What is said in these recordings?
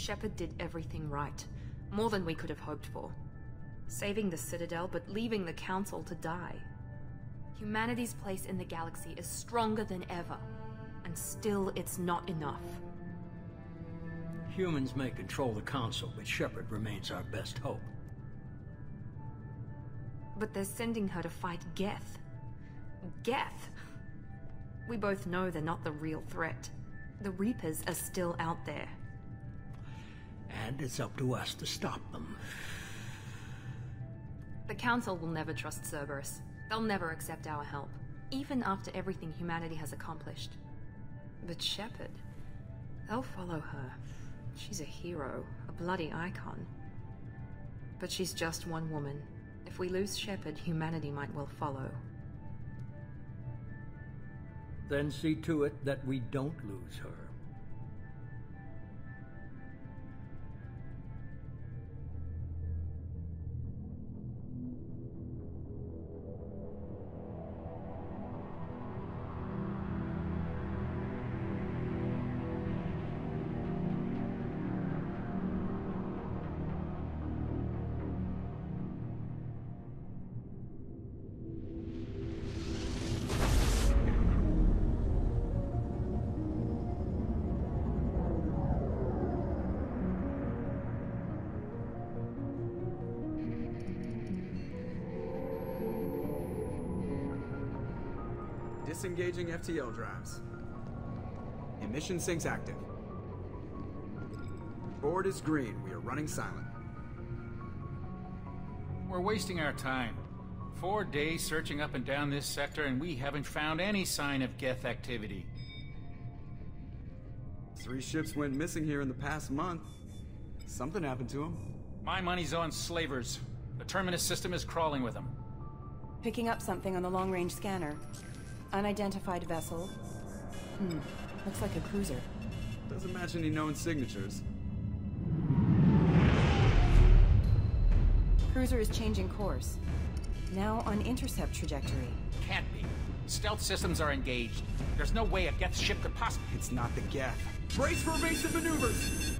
Shepard did everything right. More than we could have hoped for. Saving the Citadel, but leaving the Council to die. Humanity's place in the galaxy is stronger than ever. And still, it's not enough. Humans may control the Council, but Shepard remains our best hope. But they're sending her to fight Geth. Geth! We both know they're not the real threat. The Reapers are still out there. And it's up to us to stop them. The Council will never trust Cerberus. They'll never accept our help, even after everything humanity has accomplished. But Shepard, they'll follow her. She's a hero, a bloody icon. But she's just one woman. If we lose Shepard, humanity might well follow. Then see to it that we don't lose her. Disengaging FTL drives. Emission sinks active. Board is green. We are running silent. We're wasting our time. 4 days searching up and down this sector, and we haven't found any sign of Geth activity. 3 ships went missing here in the past month. Something happened to them. My money's on slavers. The Terminus system is crawling with them. Picking up something on the long-range scanner. Unidentified vessel. Looks like a cruiser. Doesn't match any known signatures. Cruiser is changing course. Now on intercept trajectory. Can't be. Stealth systems are engaged. There's no way a Geth ship could possibly... It's not the Geth. Brace for evasive maneuvers!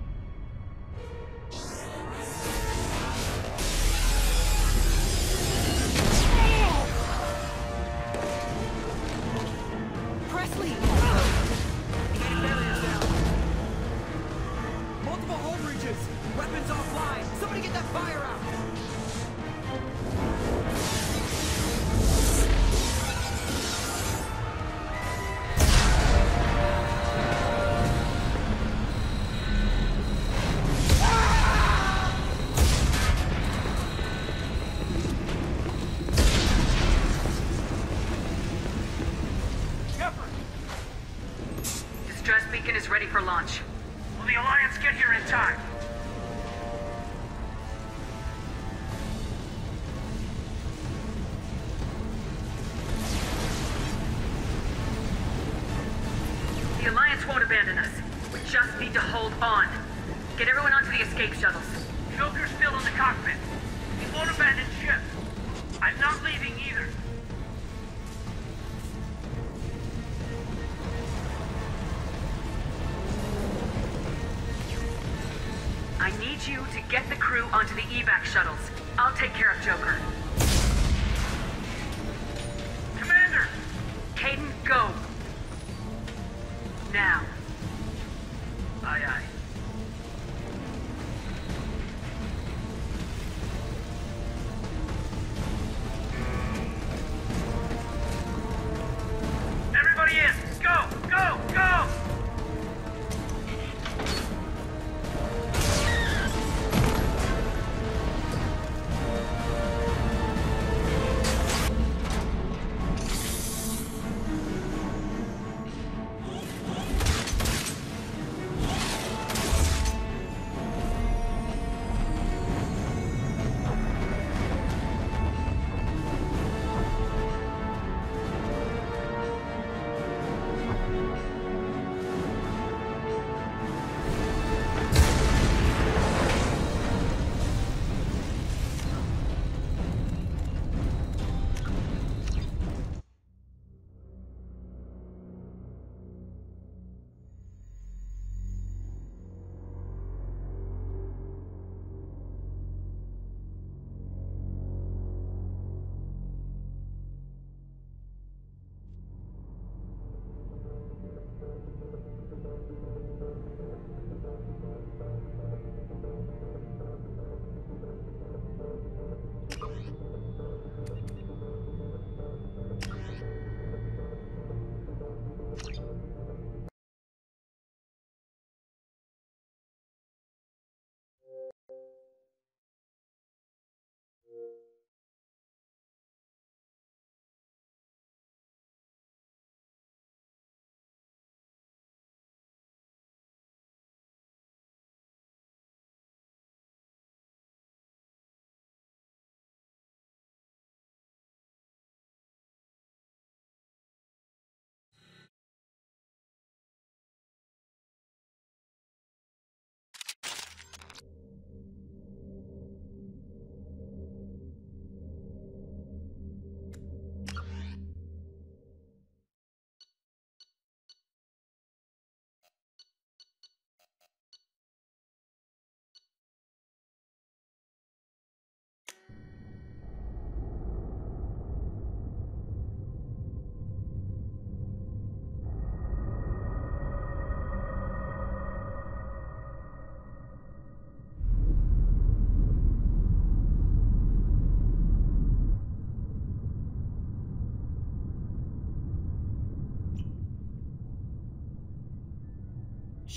Presley! Barriers down. Multiple hull breaches! Weapons offline! Somebody get that fire out! Distress beacon is ready for launch. Will the Alliance get here in time? The Alliance won't abandon us. We just need to hold on. Get everyone onto the escape shuttles. Joker's still in the cockpit. He won't abandon ship. I'm not leaving either. I need you to get the crew onto the evac shuttles. I'll take care of Joker. Commander! Caden, go! Now. Aye, aye. Everybody in! Go! Go! Go!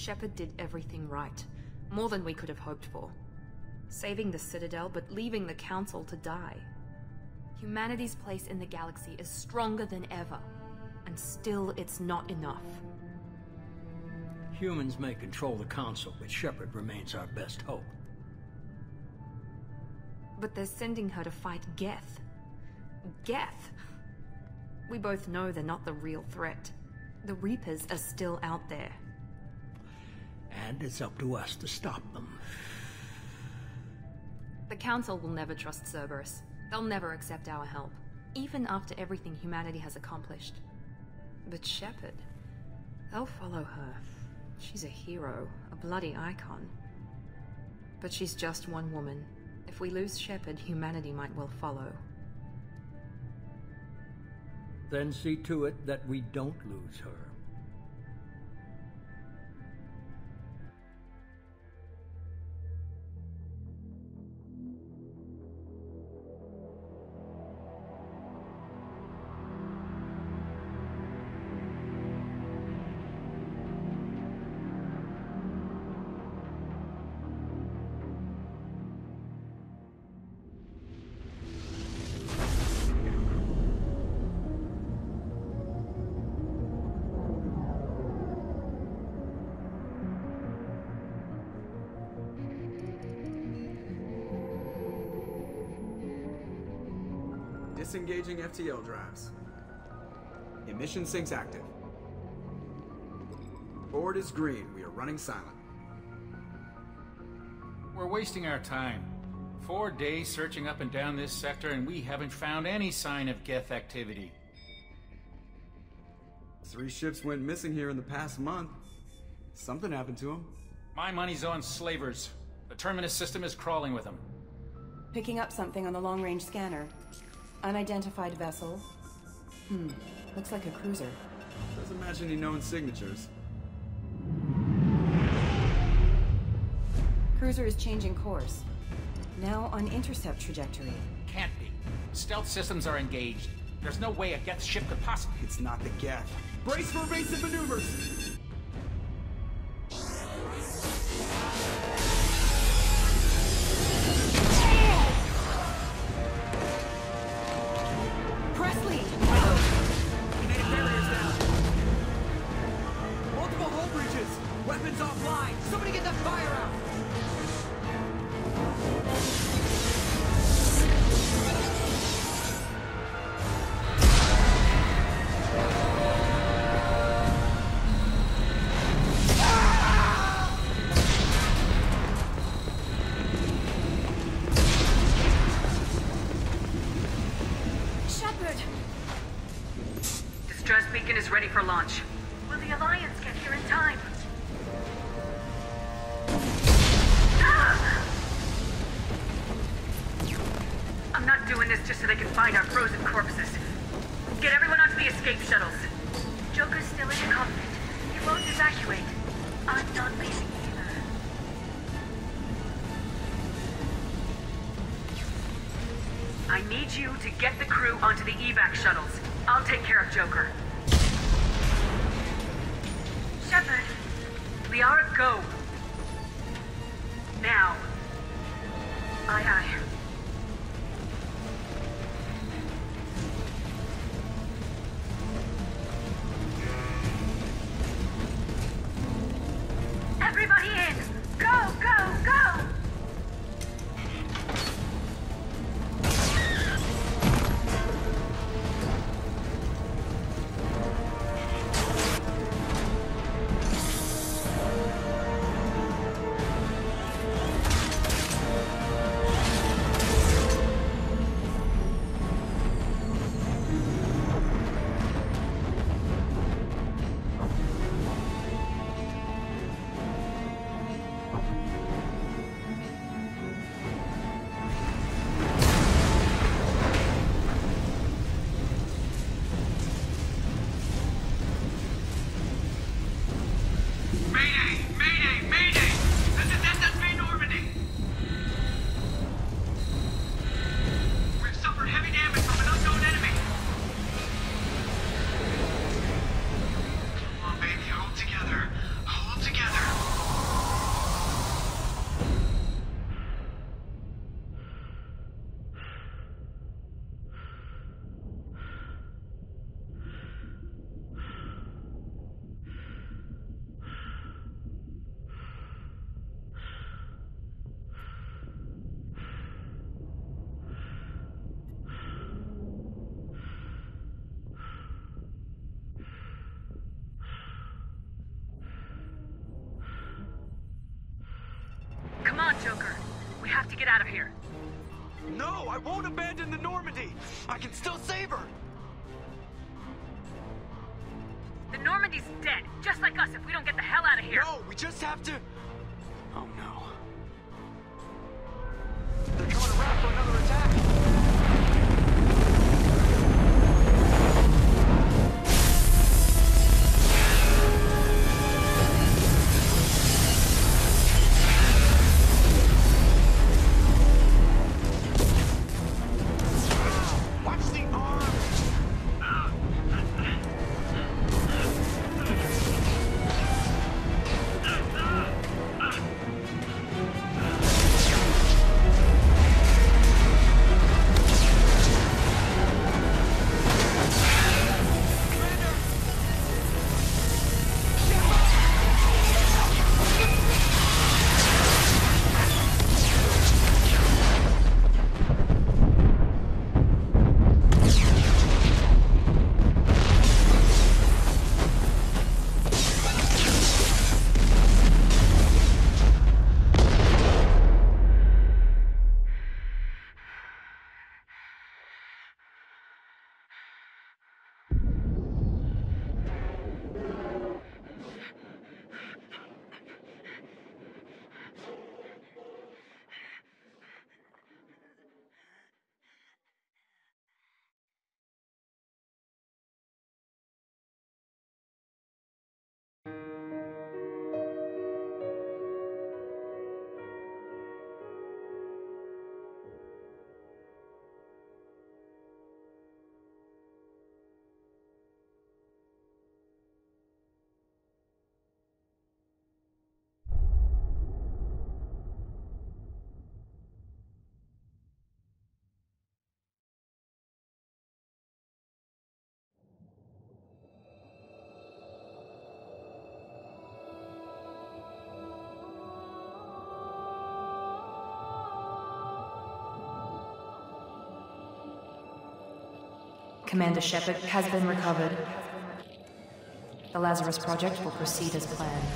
Shepard did everything right. More than we could have hoped for. Saving the Citadel, but leaving the Council to die. Humanity's place in the galaxy is stronger than ever. And still, it's not enough. Humans may control the Council, but Shepard remains our best hope. But they're sending her to fight Geth. Geth! We both know they're not the real threat. The Reapers are still out there. And it's up to us to stop them. The Council will never trust Cerberus. They'll never accept our help, even after everything humanity has accomplished. But Shepard, they'll follow her. She's a hero, a bloody icon. But she's just one woman. If we lose Shepard, humanity might well follow. Then see to it that we don't lose her. Disengaging FTL drives. Emission sinks active. Board is green. We are running silent. We're wasting our time. 4 days searching up and down this sector, and we haven't found any sign of Geth activity. 3 ships went missing here in the past month. Something happened to them. My money's on slavers. The Terminus system is crawling with them. Picking up something on the long-range scanner. Unidentified vessel. Looks like a cruiser. Doesn't match any known signatures. Cruiser is changing course. Now on intercept trajectory. Can't be. Stealth systems are engaged. There's no way a Geth ship could possibly... It's not the Geth. Brace for evasive maneuvers! Presley! Kinetic barriers down. Multiple hull breaches. Weapons offline. Somebody get that fire out. Distress beacon is ready for launch. Will the Alliance get here in time? Ah! I'm not doing this just so they can find our frozen corpses. Get everyone onto the escape shuttles. Joker's still in the cockpit. He won't evacuate. I'm not leaving either. I need you to get the crew onto the evac shuttles. I'll take care of Joker. Shepard. Liara, go. Now. Aye, aye. Everybody in! Go, go, go! get out of here. No, I won't abandon the Normandy! I can still save her! The Normandy's dead, just like us if we don't get the hell out of here. No, we just have to... Oh no. They're coming around for another attack! Commander Shepard has been recovered. The Lazarus Project will proceed as planned.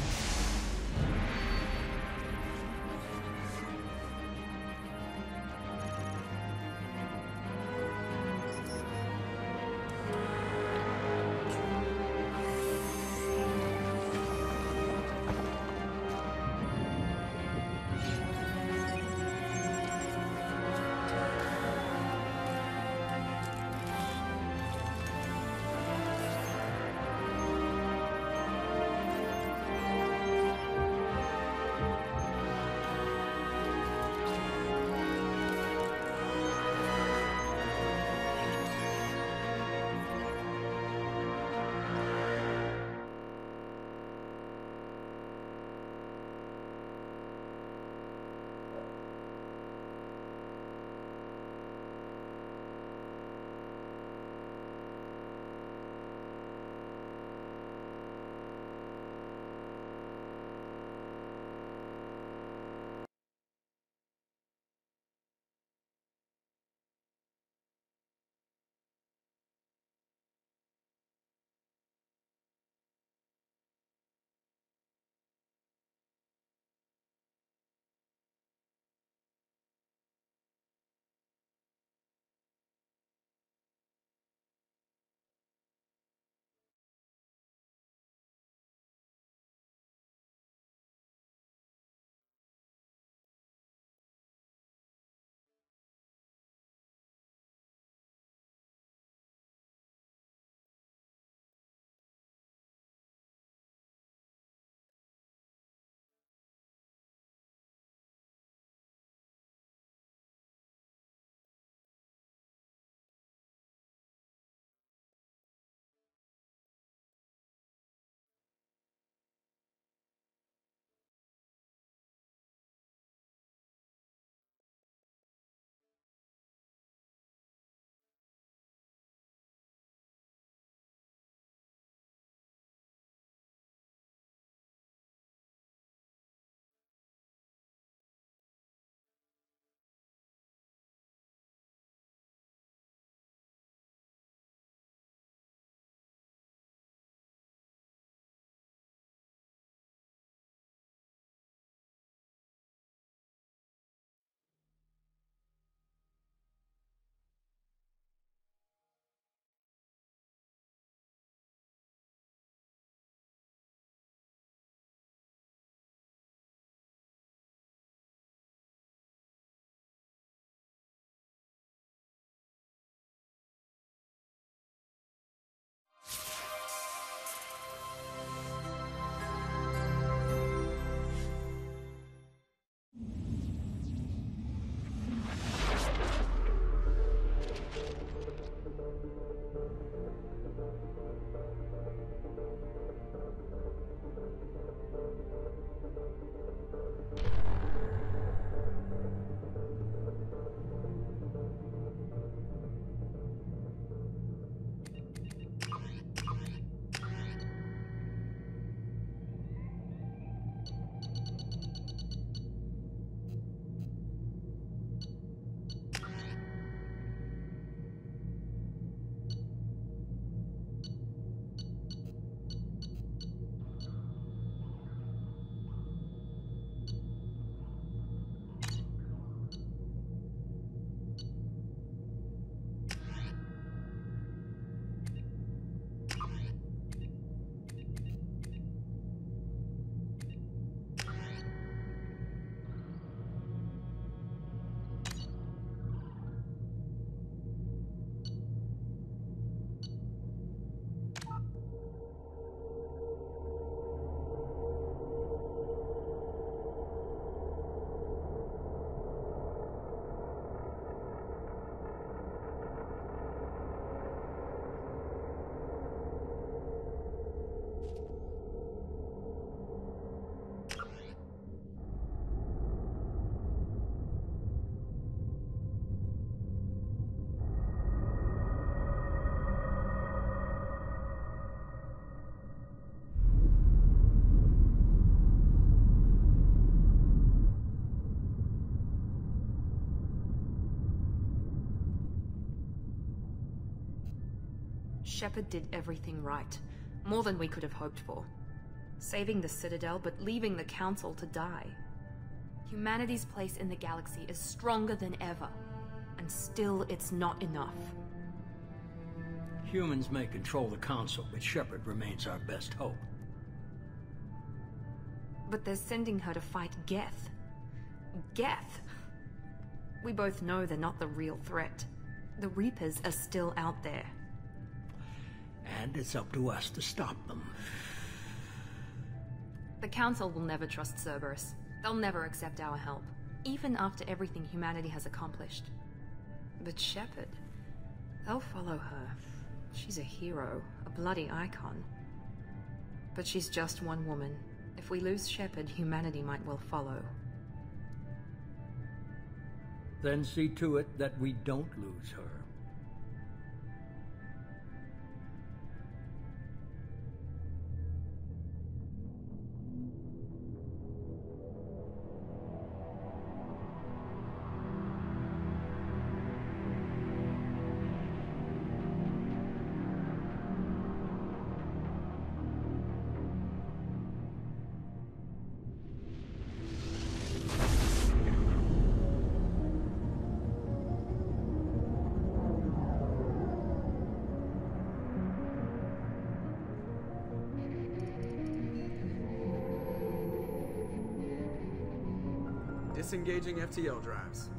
Shepard did everything right. More than we could have hoped for. Saving the Citadel, but leaving the Council to die. Humanity's place in the galaxy is stronger than ever. And still, it's not enough. Humans may control the Council, but Shepard remains our best hope. But they're sending her to fight Geth. Geth! We both know they're not the real threat. The Reapers are still out there. And it's up to us to stop them. The Council will never trust Cerberus. They'll never accept our help, even after everything humanity has accomplished. But Shepard, they'll follow her. She's a hero, a bloody icon. But she's just one woman. If we lose Shepard, humanity might well follow. Then see to it that we don't lose her. Disengaging FTL drives.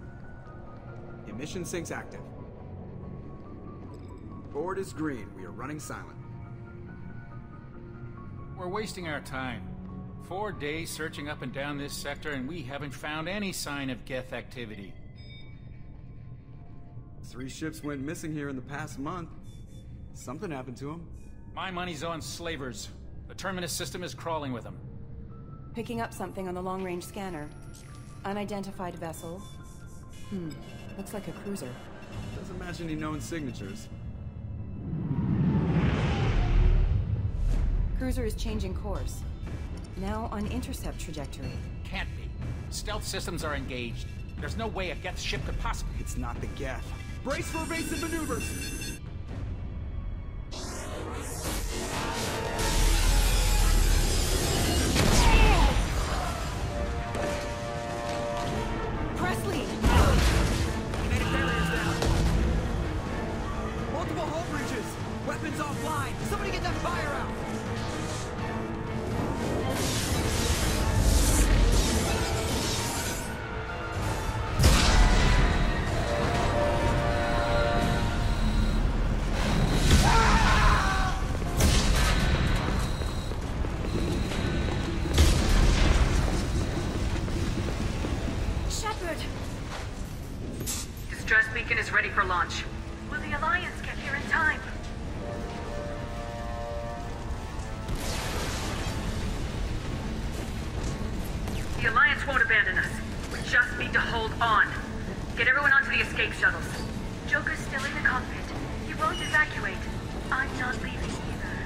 Emission sinks active. Board is green. We are running silent. We're wasting our time. 4 days searching up and down this sector, and we haven't found any sign of Geth activity. 3 ships went missing here in the past month. Something happened to them. My money's on slavers. The Terminus system is crawling with them. Picking up something on the long-range scanner. Unidentified vessel. Looks like a cruiser. Doesn't match any known signatures. Cruiser is changing course. Now on intercept trajectory. Can't be. Stealth systems are engaged. There's no way a Geth ship could possibly... It's not the Geth. Brace for evasive maneuvers! Presley! Kinetic barriers down. Multiple hull breaches. Weapons offline. Somebody get that fire out. Distress beacon is ready for launch. Will the Alliance get here in time? The Alliance won't abandon us. We just need to hold on. Get everyone onto the escape shuttles. Joker's still in the cockpit. He won't evacuate. I'm not leaving either.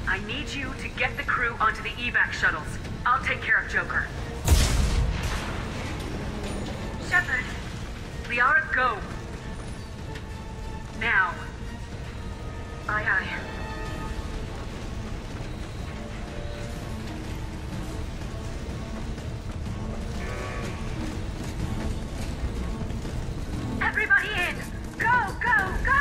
I need you to get the crew onto the evac shuttles. I'll take care of Joker. Shepard. Liara, go. Now. Aye, aye. Everybody in! Go, go, go!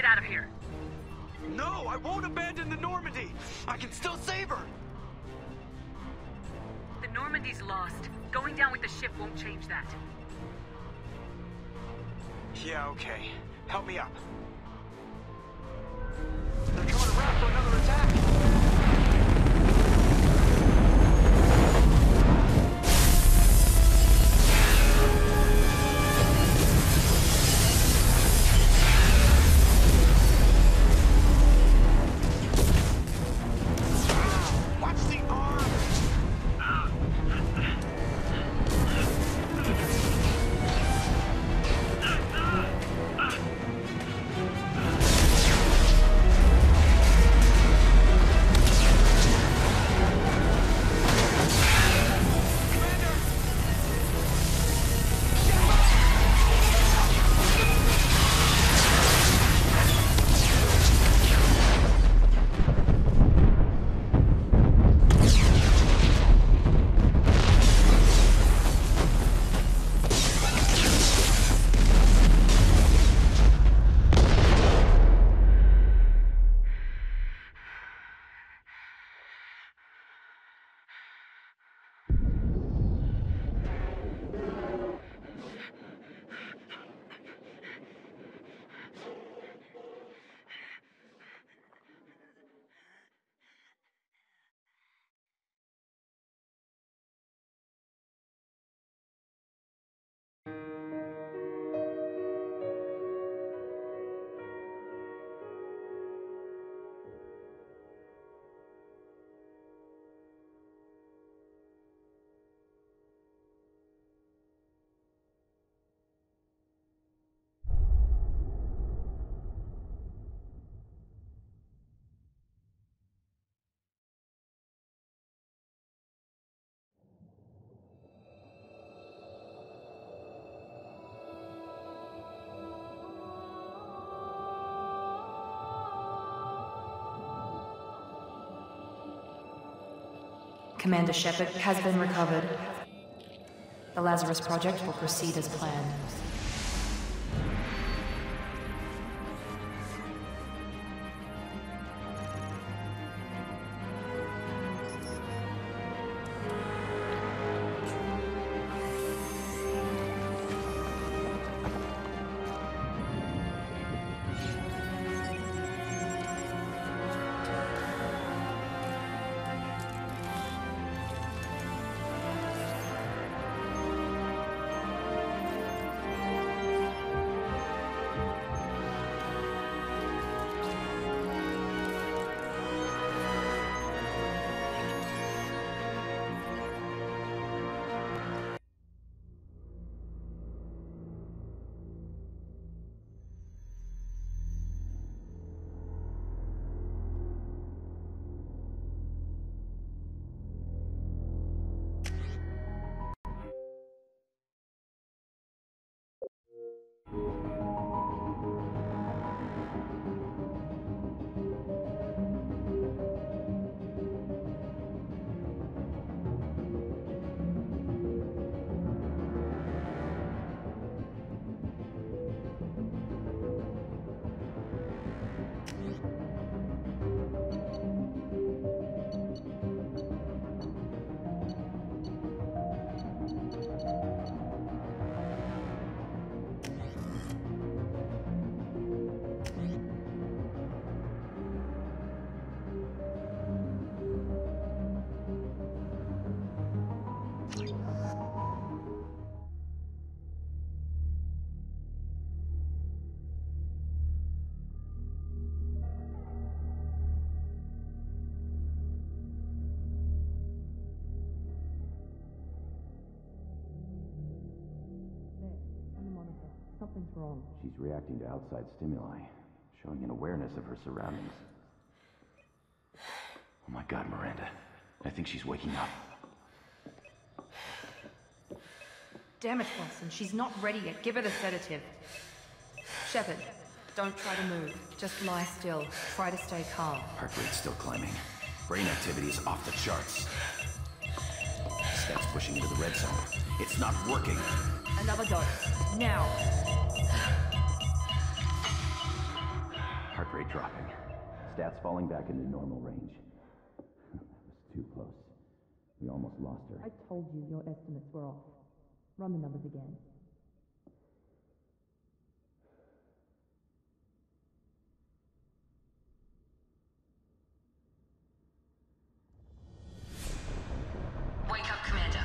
get out of here. No, I won't abandon the Normandy! I can still save her! The Normandy's lost. Going down with the ship won't change that. Yeah, okay. Help me up. They're coming around for another attack! Commander Shepard has been recovered. The Lazarus Project will proceed as planned. Something's wrong. She's reacting to outside stimuli, showing an awareness of her surroundings. Oh my God, Miranda. I think she's waking up. Damn it, Watson. She's not ready yet. Give her the sedative. Shepard, don't try to move. Just lie still. Try to stay calm. Heart rate's still climbing. Brain activity is off the charts. Steps pushing into the red zone. It's not working. Another dose. Now. heart rate dropping. Stats falling back into normal range. That was too close. We almost lost her. I told you your estimates were off. Run the numbers again. Wake up, Commander.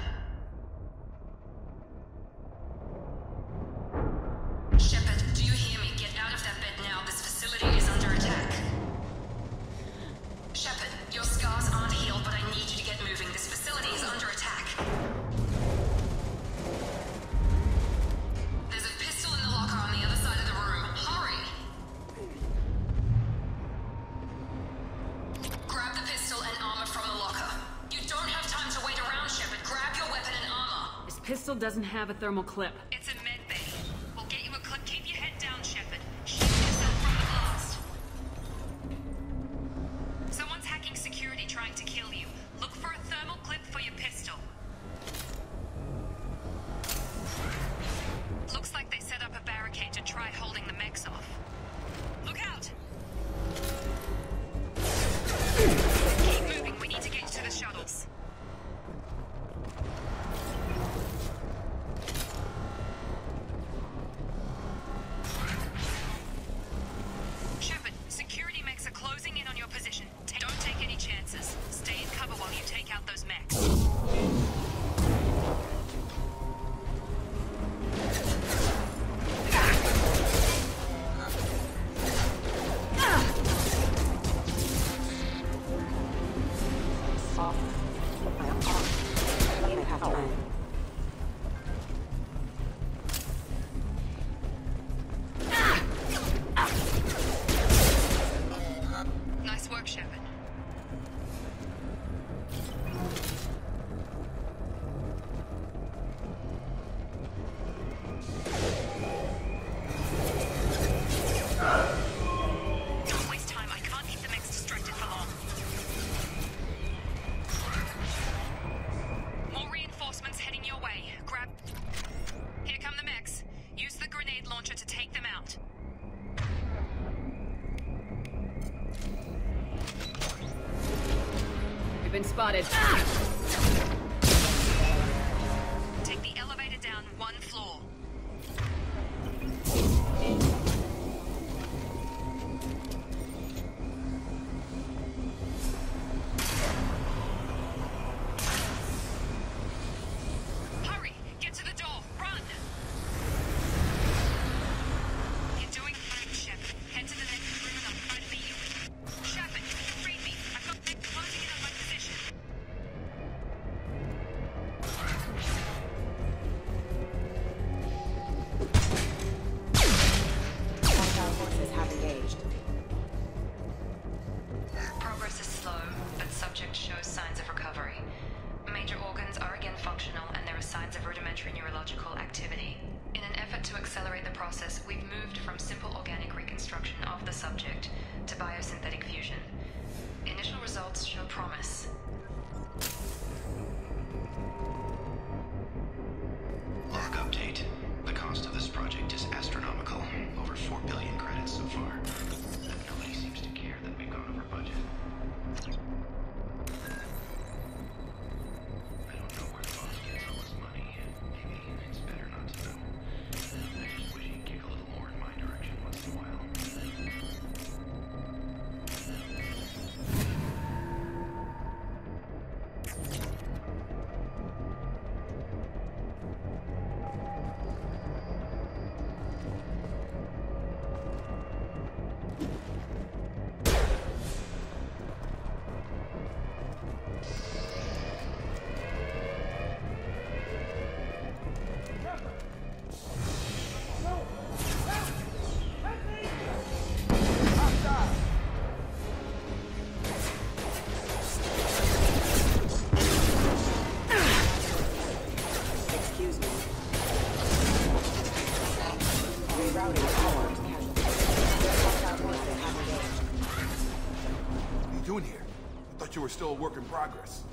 Shepard, do you hear me? Get out of that bed now. This facility is under attack. Shepard, your scars aren't healed, but I need you to get moving. This facility is under attack. There's a pistol in the locker on the other side of the room. Hurry! Grab the pistol and armor from the locker. You don't have time to wait around, Shepard. Grab your weapon and armor. This pistol doesn't have a thermal clip. It's a med bay. We'll get you a clip. Keep your head down, Shepard. Shield yourself from the blast. Someone's hacking security trying to kill you. Look for a thermal clip for your pistol. Looks like they set up a barricade to try holding the mechs off. Look out! Keep moving. We need to get you to the shuttles. Shepard, security mechs are closing in on your position. Don't take any chances. Stay in cover while you take out those mechs. Nice work, Shepard. Don't waste time. I can't keep the mechs distracted for long. More reinforcements heading your way. Grab... Here come the mechs. Use the grenade launcher to take them out. We've been spotted. Take the elevator down one floor. Hurry! Get to the door! Run! You're doing fine, Shepard. Head to the next room and I'll try to beat you. Shepard, read me. I've got them closing in on my position. Hostile forces have engaged. Progress is slow, but subject shows signs of recovery. Major organs are again functional, and there are signs of rudimentary neurological activity. In an effort to accelerate the process, we've moved from simple organic reconstruction of the subject to biosynthetic fusion. Initial results show promise. Log update. The cost of this project is astronomical. Over 4 billion credits so far. Nobody seems to care that we've gone over budget. I don't know where the boss gets all his money. Maybe it's better not to know. I just wish he'd kick a little more in my direction once in a while. Excuse me. Rerouting power to casualties. Hostile forces have engaged. What are you doing here? I thought you were still a work in progress.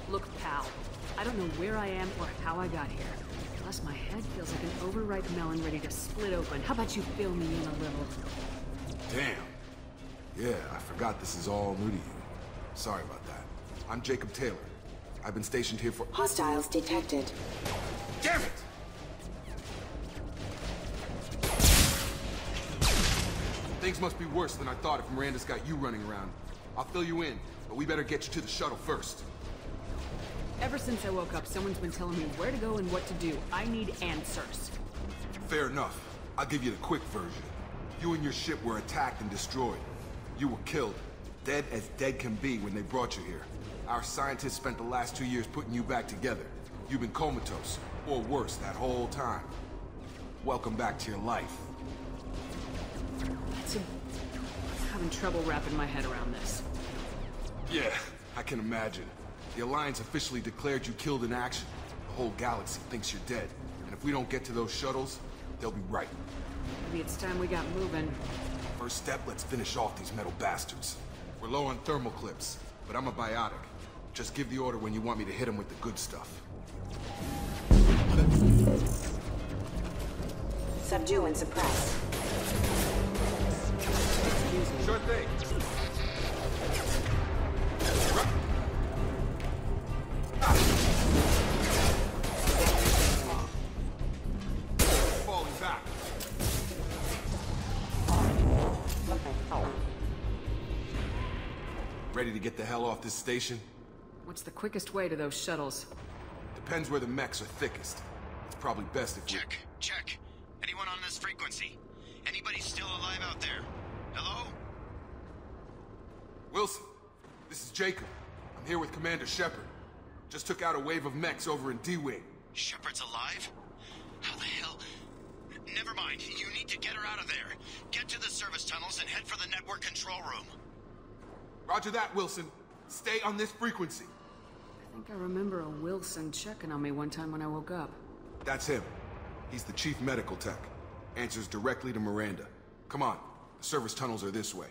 Look, pal. I don't know where I am or how I got here. Plus, my head feels like an overripe melon ready to split open. How about you fill me in a little? Damn. Yeah, I forgot this is all new to you. Sorry about that. I'm Jacob Taylor. I've been stationed here for— Hostiles detected. Damn it! Things must be worse than I thought if Miranda's got you running around. I'll fill you in, but we better get you to the shuttle first. Ever since I woke up, someone's been telling me where to go and what to do. I need answers. Fair enough. I'll give you the quick version. You and your ship were attacked and destroyed. You were killed. Dead as dead can be when they brought you here. Our scientists spent the last 2 years putting you back together. You've been comatose, or worse, that whole time. Welcome back to your life. I'm having trouble wrapping my head around this. Yeah, I can imagine. The Alliance officially declared you killed in action. The whole galaxy thinks you're dead. And if we don't get to those shuttles, they'll be right. Maybe it's time we got moving. First step, let's finish off these metal bastards. We're low on thermal clips, but I'm a biotic. Just give the order when you want me to hit them with the good stuff. Subdue and suppress. Sure thing. Falling back. Ready to get the hell off this station? What's the quickest way to those shuttles? Depends where the mechs are thickest. It's probably best if we— Check. Anyone on this frequency? Anybody still alive out there? Hello? Wilson, this is Jacob. I'm here with Commander Shepard. Just took out a wave of mechs over in D-Wing. Shepard's alive? How the hell? Never mind. You need to get her out of there. Get to the service tunnels and head for the network control room. Roger that, Wilson. Stay on this frequency. I think I remember a Wilson checking on me one time when I woke up. That's him. He's the chief medical tech. Answers directly to Miranda. Come on. The service tunnels are this way.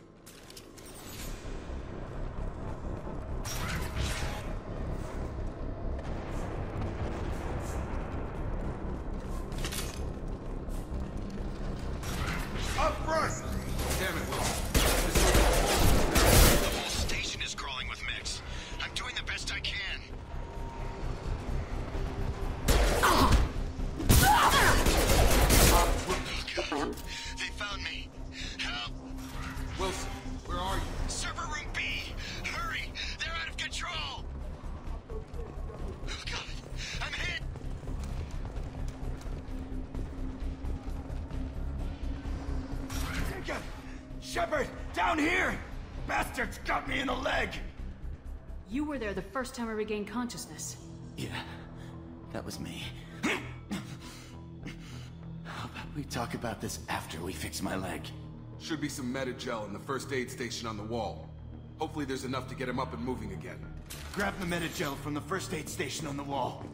Up front! Damn it, Wilson. The whole station is crawling with mechs. I'm doing the best I can. Oh, God. They found me. Help! Wilson, where are you? Server room B! Hurry! They're out of control! Oh, God. I'm hit! Shepard! Down here! Bastards got me in the leg! You were there the first time I regained consciousness. Yeah, that was me. How about we talk about this after we fix my leg? Should be some Medi-gel in the first aid station on the wall. Hopefully there's enough to get him up and moving again. Grab the Medi-gel from the first aid station on the wall.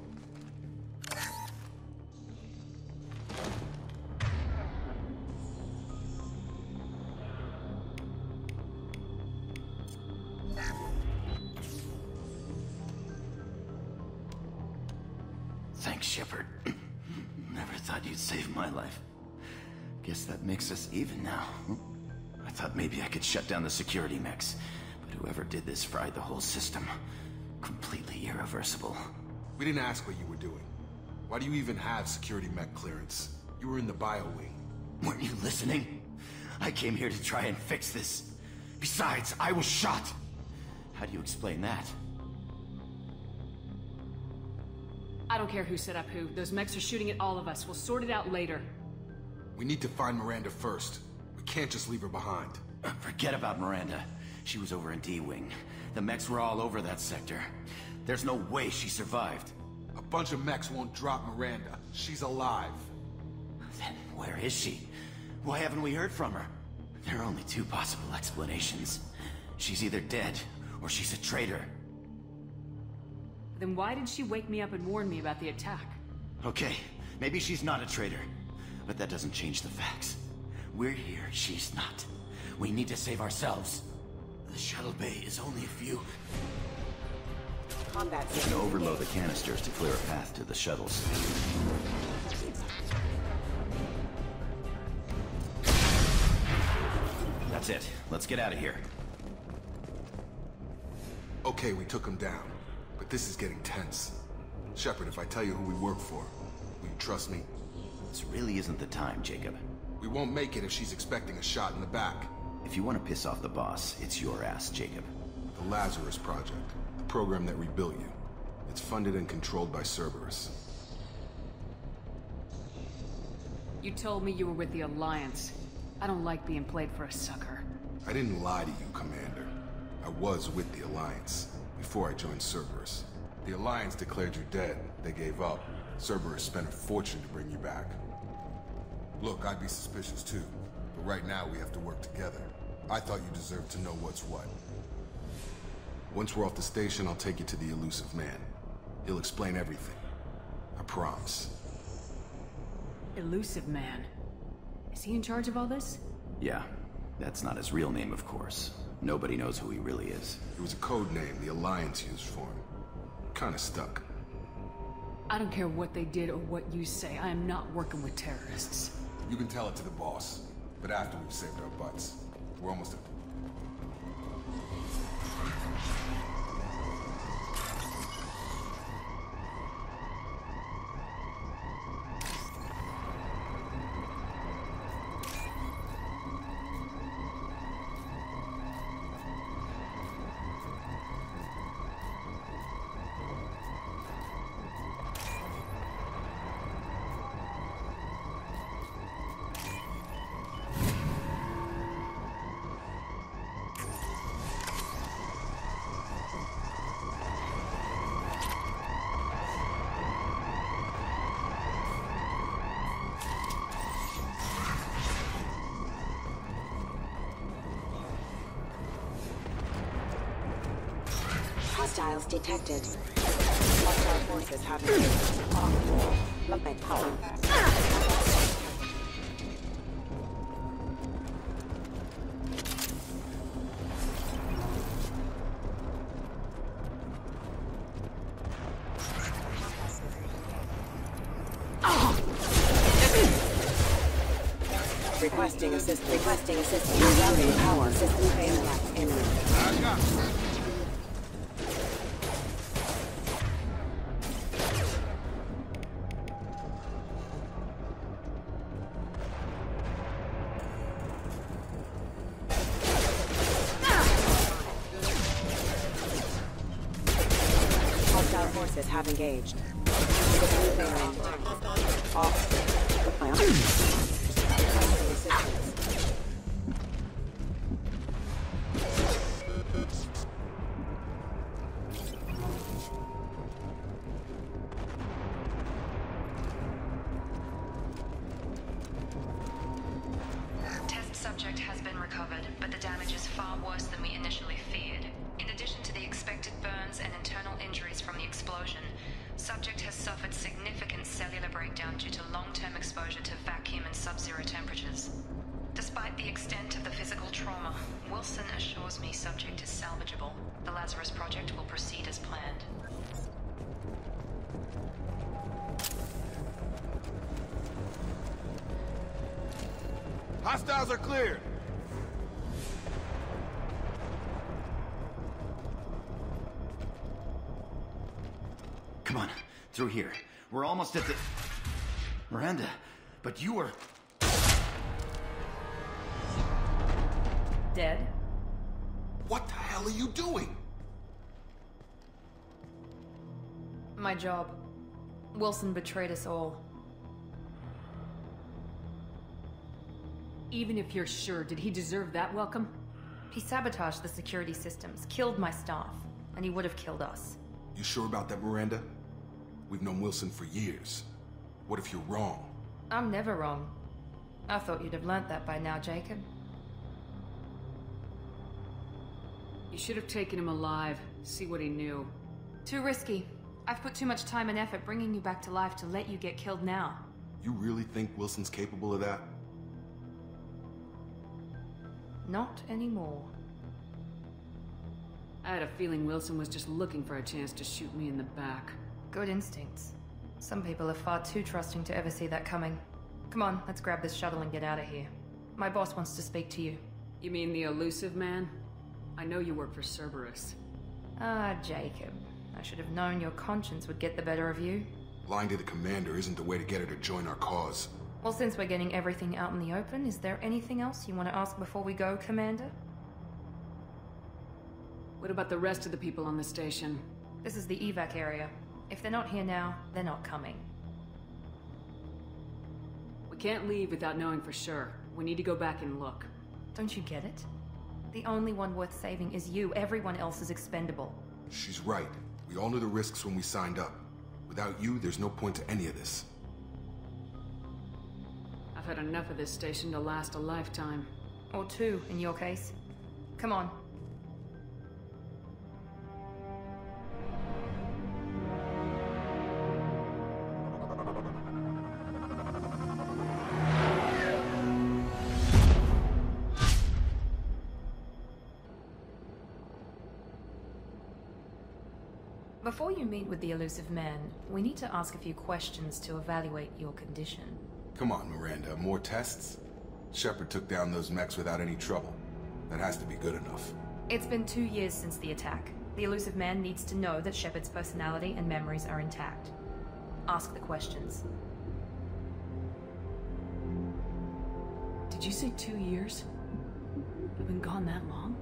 Thanks, Shepard. Never thought you'd save my life. Guess that makes us even now. I thought maybe I could shut down the security mechs, but whoever did this fried the whole system. Completely irreversible. We didn't ask what you were doing. Why do you even have security mech clearance? You were in the bio wing. Weren't you listening? I came here to try and fix this. Besides, I was shot. How do you explain that? I don't care who set up who. Those mechs are shooting at all of us. We'll sort it out later. We need to find Miranda first. We can't just leave her behind. Forget about Miranda. She was over in D-Wing. The mechs were all over that sector. There's no way she survived. A bunch of mechs won't drop Miranda. She's alive. Then where is she? Why haven't we heard from her? There are only two possible explanations. She's either dead, or she's a traitor. Then why did she wake me up and warn me about the attack? Okay, maybe she's not a traitor. But that doesn't change the facts. We're here, she's not. We need to save ourselves. The shuttle bay is only a few. Combat. We can overload the canisters to clear a path to the shuttles. That's it. Let's get out of here. Okay, we took him down. But this is getting tense. Shepard, if I tell you who we work for, will you trust me? This really isn't the time, Jacob. We won't make it if she's expecting a shot in the back. If you want to piss off the boss, it's your ass, Jacob. The Lazarus Project, the program that rebuilt you. It's funded and controlled by Cerberus. You told me you were with the Alliance. I don't like being played for a sucker. I didn't lie to you, Commander. I was with the Alliance, before I joined Cerberus. The Alliance declared you dead. They gave up. Cerberus spent a fortune to bring you back. Look, I'd be suspicious too, but right now we have to work together. I thought you deserved to know what's what. Once we're off the station, I'll take you to the Elusive Man. He'll explain everything. I promise. Elusive Man. Is he in charge of all this? Yeah. That's not his real name, of course. Nobody knows who he really is. It was a code name the Alliance used for him. Kinda stuck. I don't care what they did or what you say. I am not working with terrorists. You can tell it to the boss, but after we've saved our butts. We're almost at... Hostiles detected. Hostile forces have engaged. Movement power. Requesting assistance. Requesting assistance. Rerouting power. System failure. Imminent. Forces have engaged. Test subject has been recovered, but the damage is far worse than we initially feared. In addition to the expected burns and internal injuries from the explosion, subject has suffered significant cellular breakdown due to long-term exposure to vacuum and sub-zero temperatures. Despite the extent of the physical trauma, Wilson assures me subject is salvageable. The Lazarus Project will proceed as planned. Hostiles are cleared! Come on, through here. We're almost at the... Miranda, but you were... Dead? What the hell are you doing? My job. Wilson betrayed us all. Even if you're sure, did he deserve that welcome? He sabotaged the security systems, killed my staff, and he would have killed us. You sure about that, Miranda? We've known Wilson for years. What if you're wrong? I'm never wrong. I thought you'd have learnt that by now, Jacob. You should have taken him alive, see what he knew. Too risky. I've put too much time and effort bringing you back to life to let you get killed now. You really think Wilson's capable of that? Not anymore. I had a feeling Wilson was just looking for a chance to shoot me in the back. Good instincts. Some people are far too trusting to ever see that coming. Come on, let's grab this shuttle and get out of here. My boss wants to speak to you. You mean the elusive man? I know you work for Cerberus. Ah, Jacob. I should have known your conscience would get the better of you. Lying to the commander isn't the way to get her to join our cause. Well, since we're getting everything out in the open, is there anything else you want to ask before we go, Commander? What about the rest of the people on the station? This is the evac area. If they're not here now, they're not coming. We can't leave without knowing for sure. We need to go back and look. Don't you get it? The only one worth saving is you. Everyone else is expendable. She's right. We all knew the risks when we signed up. Without you, there's no point to any of this. I've had enough of this station to last a lifetime. Or two, in your case. Come on. Before you meet with the elusive man, we need to ask a few questions to evaluate your condition. Come on, Miranda. More tests? Shepard took down those mechs without any trouble. That has to be good enough. It's been 2 years since the attack. The elusive man needs to know that Shepard's personality and memories are intact. Ask the questions. Did you say 2 years? You've been gone that long?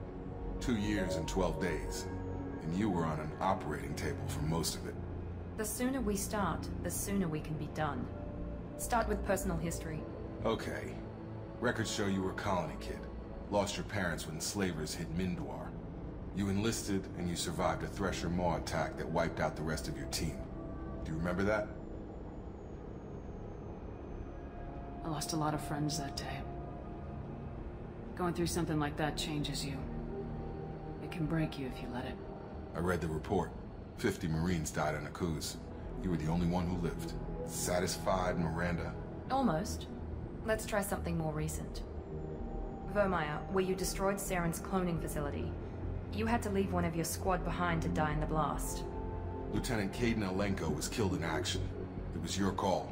2 years and 12 days. And you were on an operating table for most of it. The sooner we start, the sooner we can be done. Start with personal history. Okay. Records show you were a colony kid. Lost your parents when slavers hit Mindwar. You enlisted and you survived a Thresher Maw attack that wiped out the rest of your team. Do you remember that? I lost a lot of friends that day. Going through something like that changes you. It can break you if you let it. I read the report. 50 Marines died on Akuz. You were the only one who lived. Satisfied, Miranda? Almost. Let's try something more recent. Vermeer, where you destroyed Saren's cloning facility. You had to leave one of your squad behind to die in the blast. Lieutenant Kaidan Alenko was killed in action. It was your call.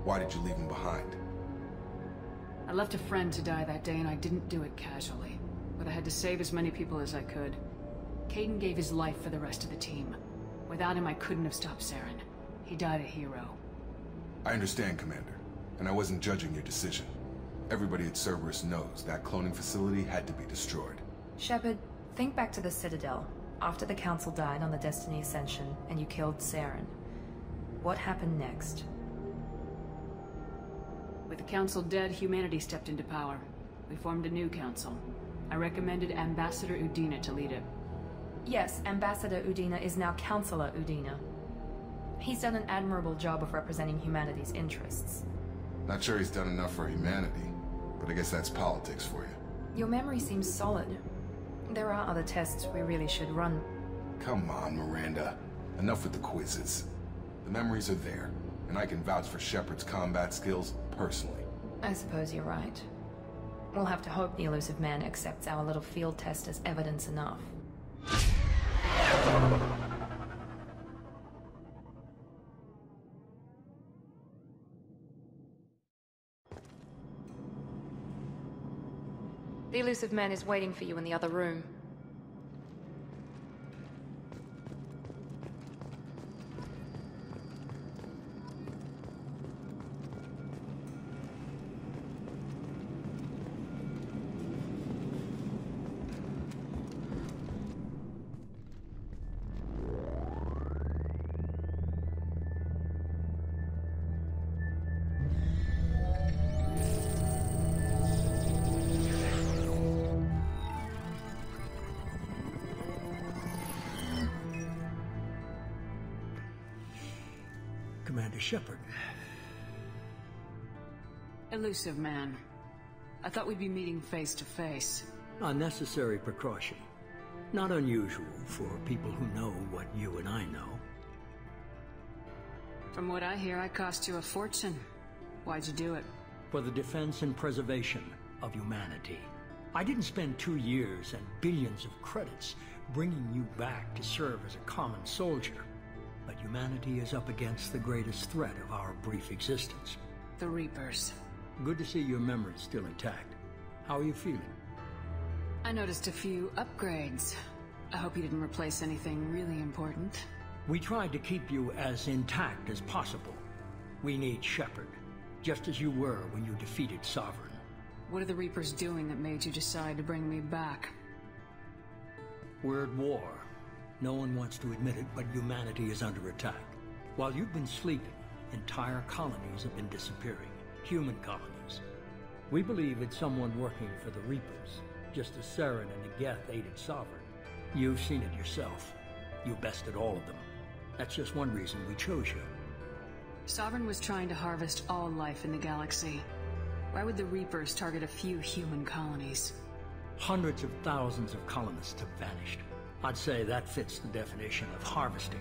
Why did you leave him behind? I left a friend to die that day and I didn't do it casually. But I had to save as many people as I could. Kaidan gave his life for the rest of the team. Without him, I couldn't have stopped Saren. He died a hero. I understand, Commander. And I wasn't judging your decision. Everybody at Cerberus knows that cloning facility had to be destroyed. Shepard, think back to the Citadel. After the Council died on the Destiny Ascension, and you killed Saren. What happened next? With the Council dead, humanity stepped into power. We formed a new council. I recommended Ambassador Udina to lead it. Yes, Ambassador Udina is now Councillor Udina. He's done an admirable job of representing humanity's interests. Not sure he's done enough for humanity, but I guess that's politics for you. Your memory seems solid. There are other tests we really should run. Come on, Miranda. Enough with the quizzes. The memories are there, and I can vouch for Shepard's combat skills personally. I suppose you're right. We'll have to hope the elusive man accepts our little field test as evidence enough. The elusive man is waiting for you in the other room. Commander Shepard. Elusive man. I thought we'd be meeting face to face. A necessary precaution. Not unusual for people who know what you and I know. From what I hear, I cost you a fortune. Why'd you do it? For the defense and preservation of humanity. I didn't spend 2 years and billions of credits bringing you back to serve as a common soldier. But humanity is up against the greatest threat of our brief existence. The Reapers. Good to see your memory's still intact. How are you feeling? I noticed a few upgrades. I hope you didn't replace anything really important. We tried to keep you as intact as possible. We need Shepard, just as you were when you defeated Sovereign. What are the Reapers doing that made you decide to bring me back? We're at war. No one wants to admit it, but humanity is under attack. While you've been sleeping, entire colonies have been disappearing. Human colonies. We believe it's someone working for the Reapers, just as Saren and Geth aided Sovereign. You've seen it yourself. You bested all of them. That's just one reason we chose you. Sovereign was trying to harvest all life in the galaxy. Why would the Reapers target a few human colonies? Hundreds of thousands of colonists have vanished. I'd say that fits the definition of harvesting.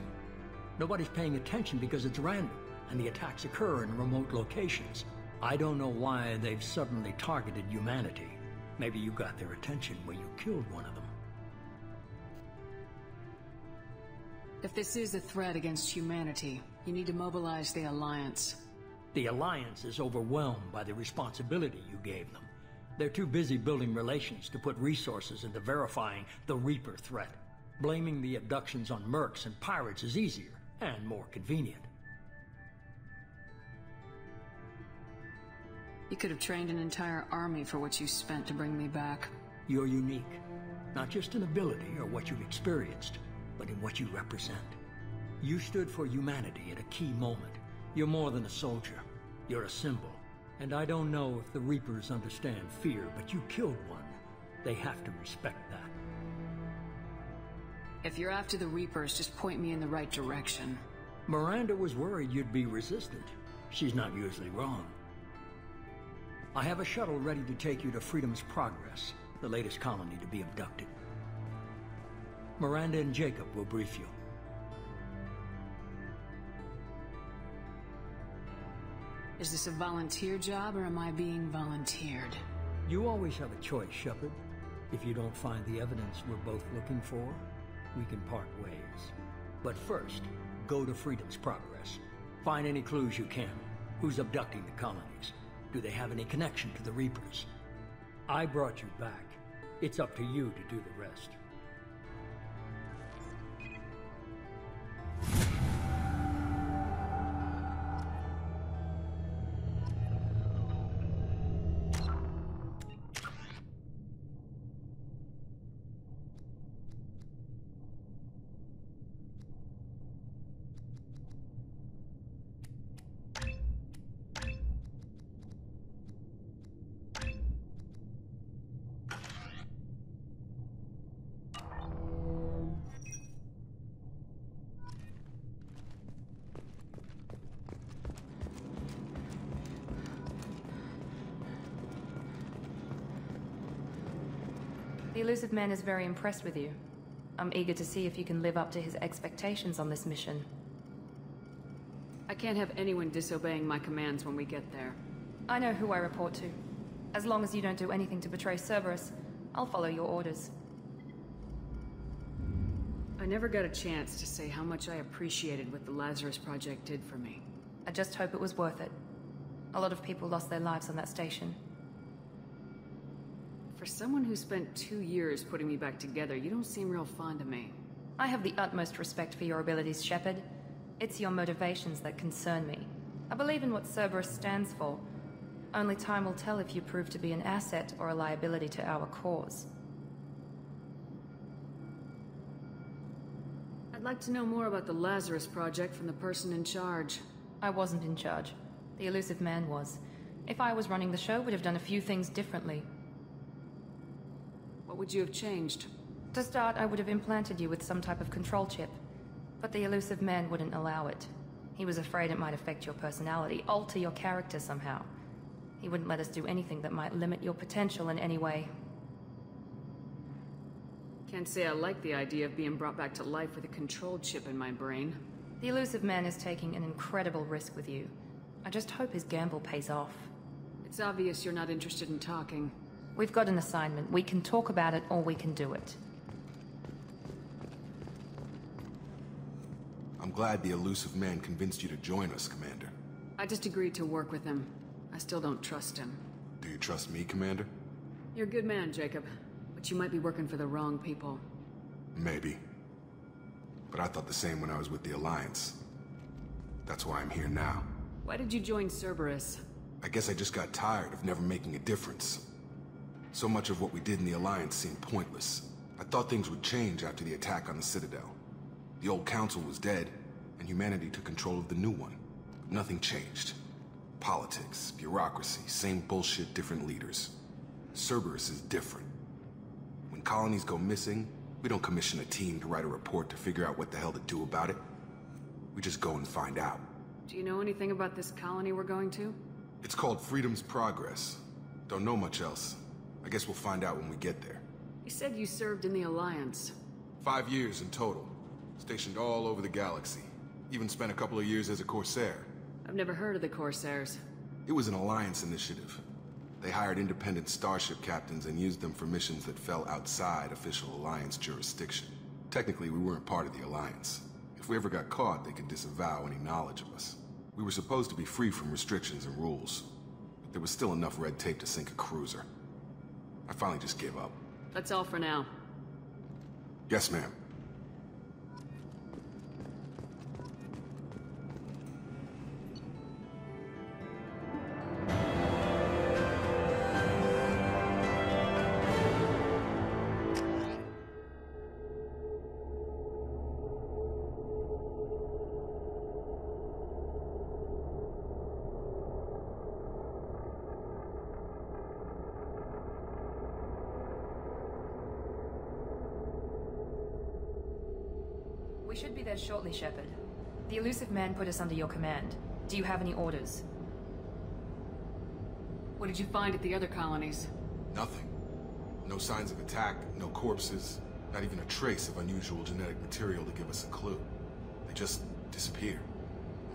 Nobody's paying attention because it's random, and the attacks occur in remote locations. I don't know why they've suddenly targeted humanity. Maybe you got their attention when you killed one of them. If this is a threat against humanity, you need to mobilize the Alliance. The Alliance is overwhelmed by the responsibility you gave them. They're too busy building relations to put resources into verifying the Reaper threat. Blaming the abductions on mercs and pirates is easier and more convenient. You could have trained an entire army for what you spent to bring me back. You're unique, not just in ability or what you've experienced, but in what you represent. You stood for humanity at a key moment. You're more than a soldier. You're a symbol. And I don't know if the Reapers understand fear, but you killed one. They have to respect that. If you're after the Reapers, just point me in the right direction. Miranda was worried you'd be resistant. She's not usually wrong. I have a shuttle ready to take you to Freedom's Progress, the latest colony to be abducted. Miranda and Jacob will brief you. Is this a volunteer job, or am I being volunteered? You always have a choice, Shepard. If you don't find the evidence we're both looking for, we can part ways. But first, go to Freedom's Progress. Find any clues you can. Who's abducting the colonies? Do they have any connection to the Reapers? I brought you back. It's up to you to do the rest. The Illusive Man is very impressed with you. I'm eager to see if you can live up to his expectations on this mission. I can't have anyone disobeying my commands when we get there. I know who I report to. As long as you don't do anything to betray Cerberus, I'll follow your orders. I never got a chance to say how much I appreciated what the Lazarus Project did for me. I just hope it was worth it. A lot of people lost their lives on that station. For someone who spent 2 years putting me back together, you don't seem real fond of me. I have the utmost respect for your abilities, Shepard. It's your motivations that concern me. I believe in what Cerberus stands for. Only time will tell if you prove to be an asset or a liability to our cause. I'd like to know more about the Lazarus Project from the person in charge. I wasn't in charge. The Illusive Man was. If I was running the show, would have done a few things differently. What would you have changed? To start, I would have implanted you with some type of control chip. But the Illusive Man wouldn't allow it. He was afraid it might affect your personality, alter your character somehow. He wouldn't let us do anything that might limit your potential in any way. Can't say I like the idea of being brought back to life with a control chip in my brain. The Illusive Man is taking an incredible risk with you. I just hope his gamble pays off. It's obvious you're not interested in talking. We've got an assignment. We can talk about it, or we can do it. I'm glad the Illusive Man convinced you to join us, Commander. I just agreed to work with him. I still don't trust him. Do you trust me, Commander? You're a good man, Jacob. But you might be working for the wrong people. Maybe. But I thought the same when I was with the Alliance. That's why I'm here now. Why did you join Cerberus? I guess I just got tired of never making a difference. So much of what we did in the Alliance seemed pointless. I thought things would change after the attack on the Citadel. The old council was dead, and humanity took control of the new one. But nothing changed. Politics, bureaucracy, same bullshit, different leaders. Cerberus is different. When colonies go missing, we don't commission a team to write a report to figure out what the hell to do about it. We just go and find out. Do you know anything about this colony we're going to? It's called Freedom's Progress. Don't know much else. I guess we'll find out when we get there. You said you served in the Alliance. 5 years in total. Stationed all over the galaxy. Even spent a couple of years as a Corsair. I've never heard of the Corsairs. It was an Alliance initiative. They hired independent starship captains and used them for missions that fell outside official Alliance jurisdiction. Technically, we weren't part of the Alliance. If we ever got caught, they could disavow any knowledge of us. We were supposed to be free from restrictions and rules, but there was still enough red tape to sink a cruiser. I finally just gave up. That's all for now. Yes, ma'am. We should be there shortly, Shepard. The Illusive Man put us under your command. Do you have any orders? What did you find at the other colonies? Nothing. No signs of attack, no corpses, not even a trace of unusual genetic material to give us a clue. They just disappear.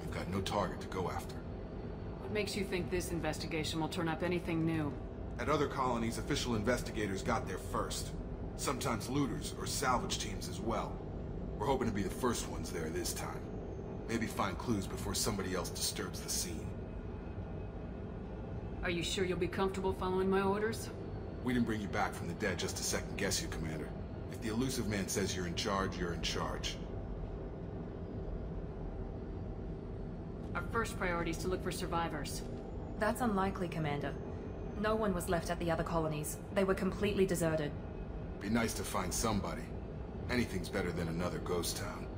We've got no target to go after. What makes you think this investigation will turn up anything new? At other colonies, official investigators got there first. Sometimes looters or salvage teams as well. We're hoping to be the first ones there this time. Maybe find clues before somebody else disturbs the scene. Are you sure you'll be comfortable following my orders? We didn't bring you back from the dead just to second guess you, Commander. If the Illusive Man says you're in charge, you're in charge. Our first priority is to look for survivors. That's unlikely, Commander. No one was left at the other colonies. They were completely deserted. Be nice to find somebody. Anything's better than another ghost town.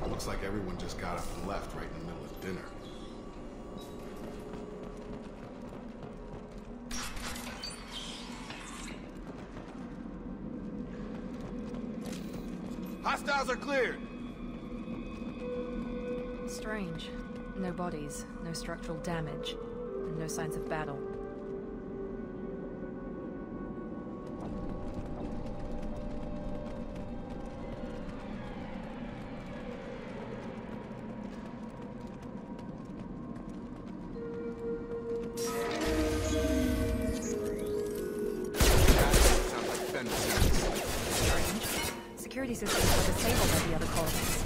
Looks like everyone just got up and left right in the middle of dinner. Hostiles are cleared! Strange. No bodies, no structural damage, and no signs of battle. Security systems were disabled by the other colonies.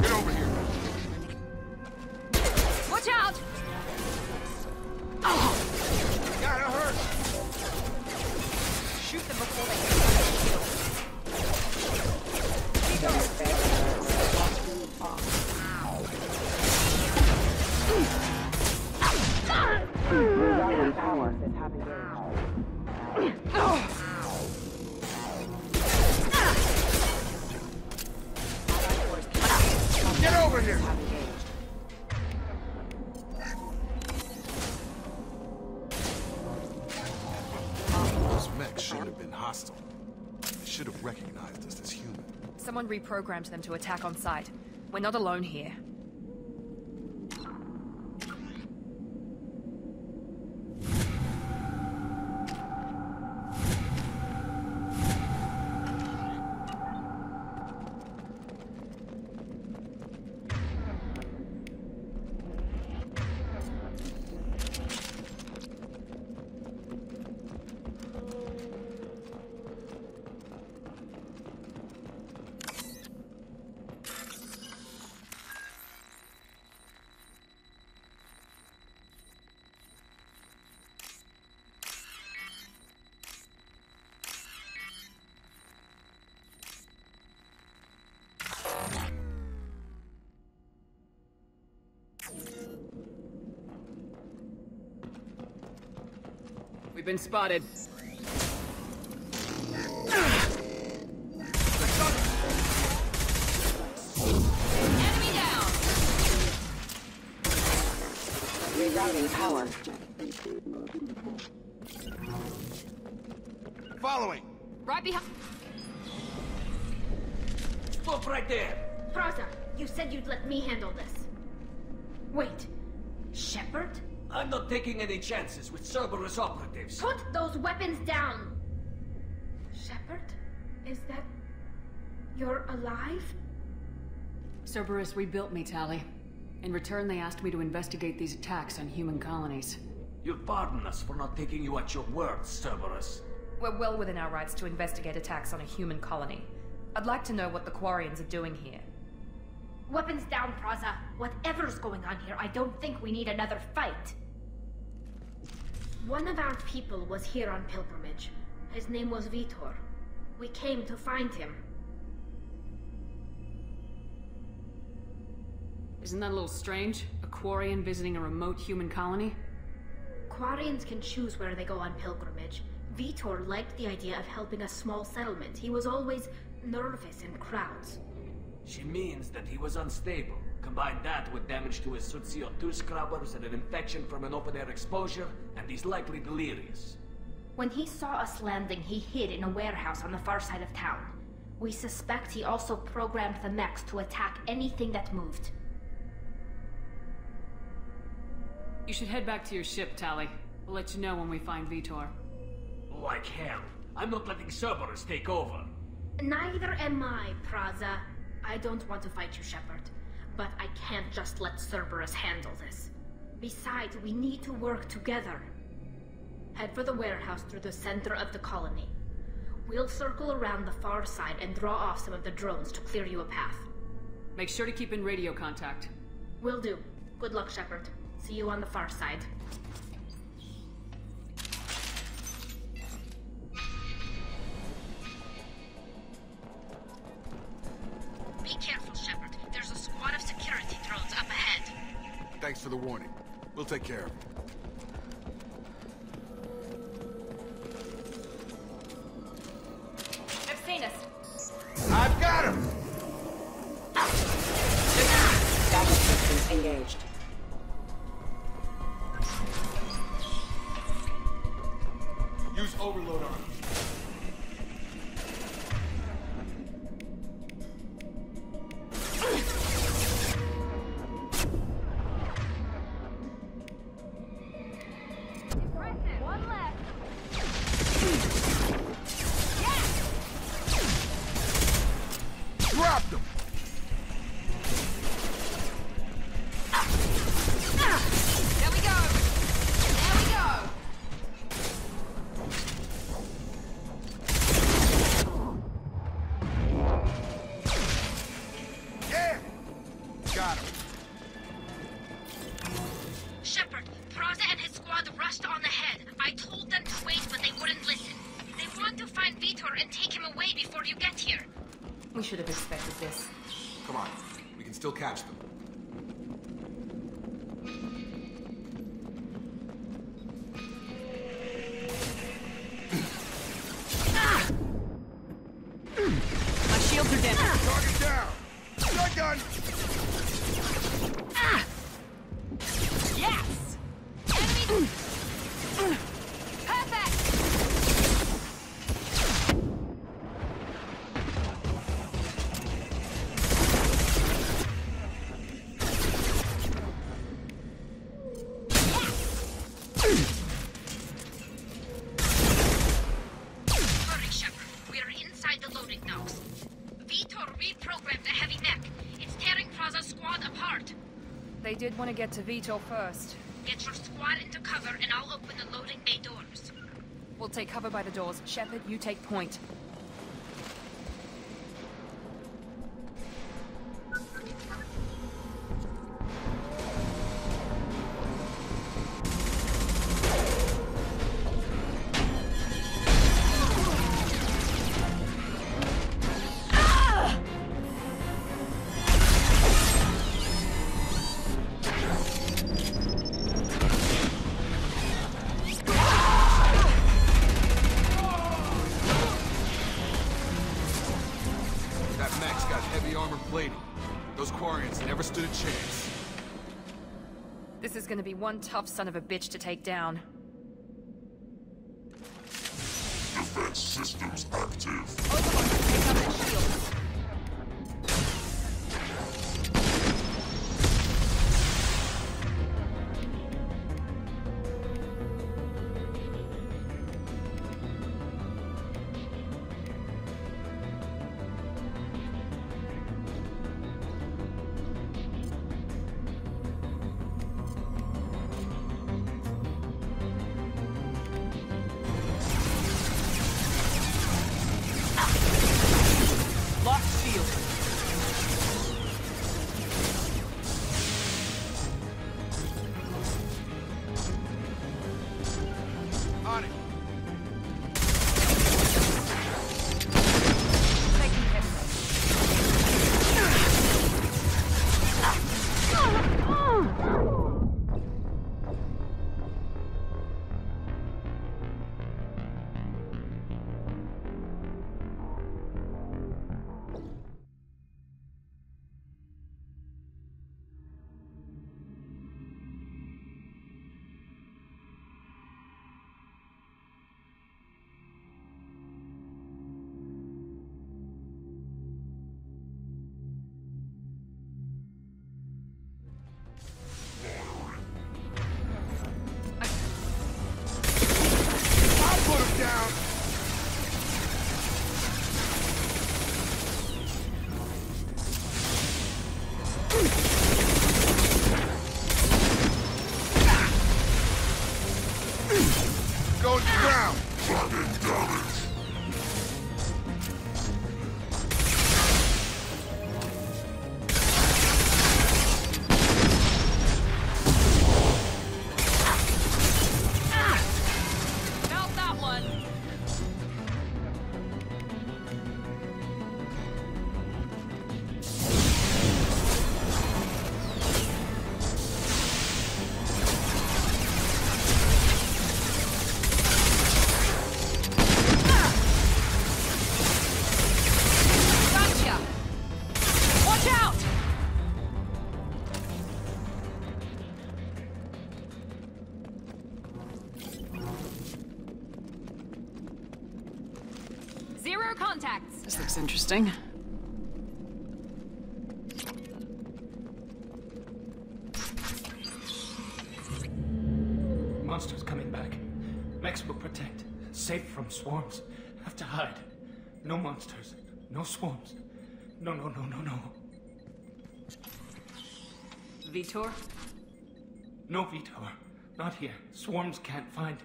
Get over here! Watch out! Oh! Gotta hurt! Shoot them before they can Get over here! Those mechs shouldn't have been hostile. They should have recognized us as human. Someone reprogrammed them to attack on sight. We're not alone here. We've been spotted. Enemy down! Rerouting power. Following! Right behind. Stop right there! Praza, you said you'd let me handle this. Wait, Shepard? I'm not taking any chances with Cerberus operatives. Put those weapons down! Shepard? Is that... you're alive? Cerberus rebuilt me, Tali. In return, they asked me to investigate these attacks on human colonies. You'll pardon us for not taking you at your word, Cerberus. We're well within our rights to investigate attacks on a human colony. I'd like to know what the Quarians are doing here. Weapons down, Praza. Whatever's going on here, I don't think we need another fight. One of our people was here on pilgrimage. His name was Vitor. We came to find him. Isn't that a little strange? A Quarian visiting a remote human colony? Quarians can choose where they go on pilgrimage. Vitor liked the idea of helping a small settlement. He was always nervous in crowds. She means that he was unstable. Combine that with damage to his suit CO2 scrubbers and an infection from an open-air exposure, and he's likely delirious. When he saw us landing, he hid in a warehouse on the far side of town. We suspect he also programmed the mechs to attack anything that moved. You should head back to your ship, Tali. We'll let you know when we find Vitor. Like hell. I'm not letting Cerberus take over. Neither am I, Praza. I don't want to fight you, Shepard. But I can't just let Cerberus handle this. Besides, we need to work together. Head for the warehouse through the center of the colony. We'll circle around the far side and draw off some of the drones to clear you a path. Make sure to keep in radio contact. Will do. Good luck, Shepard. See you on the far side. Be careful, Shepard. There's a squad of security drones up ahead. Thanks for the warning. We'll take care of it. They've seen us. I've got him! Data systems engaged. Use overload on him. One left. Dropped him! There we go. There we go. Yeah! Got him. Shepard, Praza and his squad rushed on ahead. I told them to wait, but they wouldn't listen. They want to find Vitor and take him away before you get here. We should have expected this. Come on. We can still catch them. My shields are damaged. Target down! Shotgun! Yes! Enemy! Perfect! Nox. Vitor reprogrammed the heavy mech. It's tearing Praza's squad apart. They did want to get to Vitor first. Get your squad into cover and I'll open the loading bay doors. We'll take cover by the doors. Shepard, you take point. This is gonna be one tough son of a bitch to take down. Defense systems active. Overlord, take out the shields. Contacts. This looks interesting. Monsters coming back. Mechs will protect. Safe from swarms. Have to hide. No monsters. No swarms. No. Vitor? No Vitor. Not here. Swarms can't find.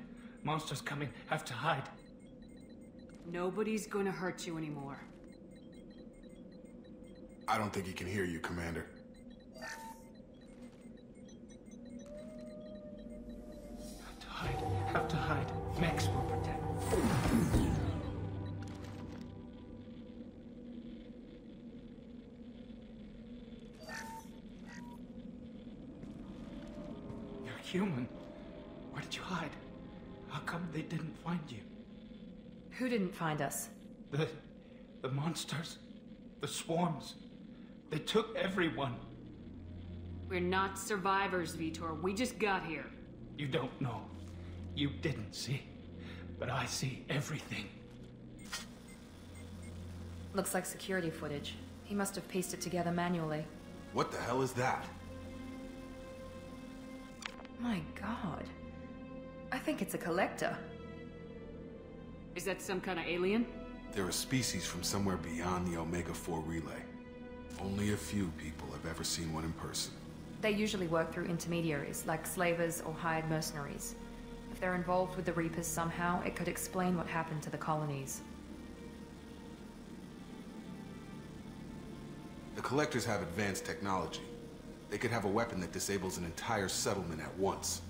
Monsters coming. Have to hide. Nobody's gonna hurt you anymore. I don't think he can hear you, Commander. Have to hide. Mechs will protect. You're human. Where did you hide? How come they didn't find you? Who didn't find us? The monsters. The swarms. They took everyone. We're not survivors, Vitor. We just got here. You don't know. You didn't see. But I see everything. Looks like security footage. He must have pieced it together manually. What the hell is that? My god. I think it's a collector. Is that some kind of alien? They're a species from somewhere beyond the Omega-4 relay. Only a few people have ever seen one in person. They usually work through intermediaries, like slavers or hired mercenaries. If they're involved with the Reapers somehow, it could explain what happened to the colonies. The Collectors have advanced technology. They could have a weapon that disables an entire settlement at once.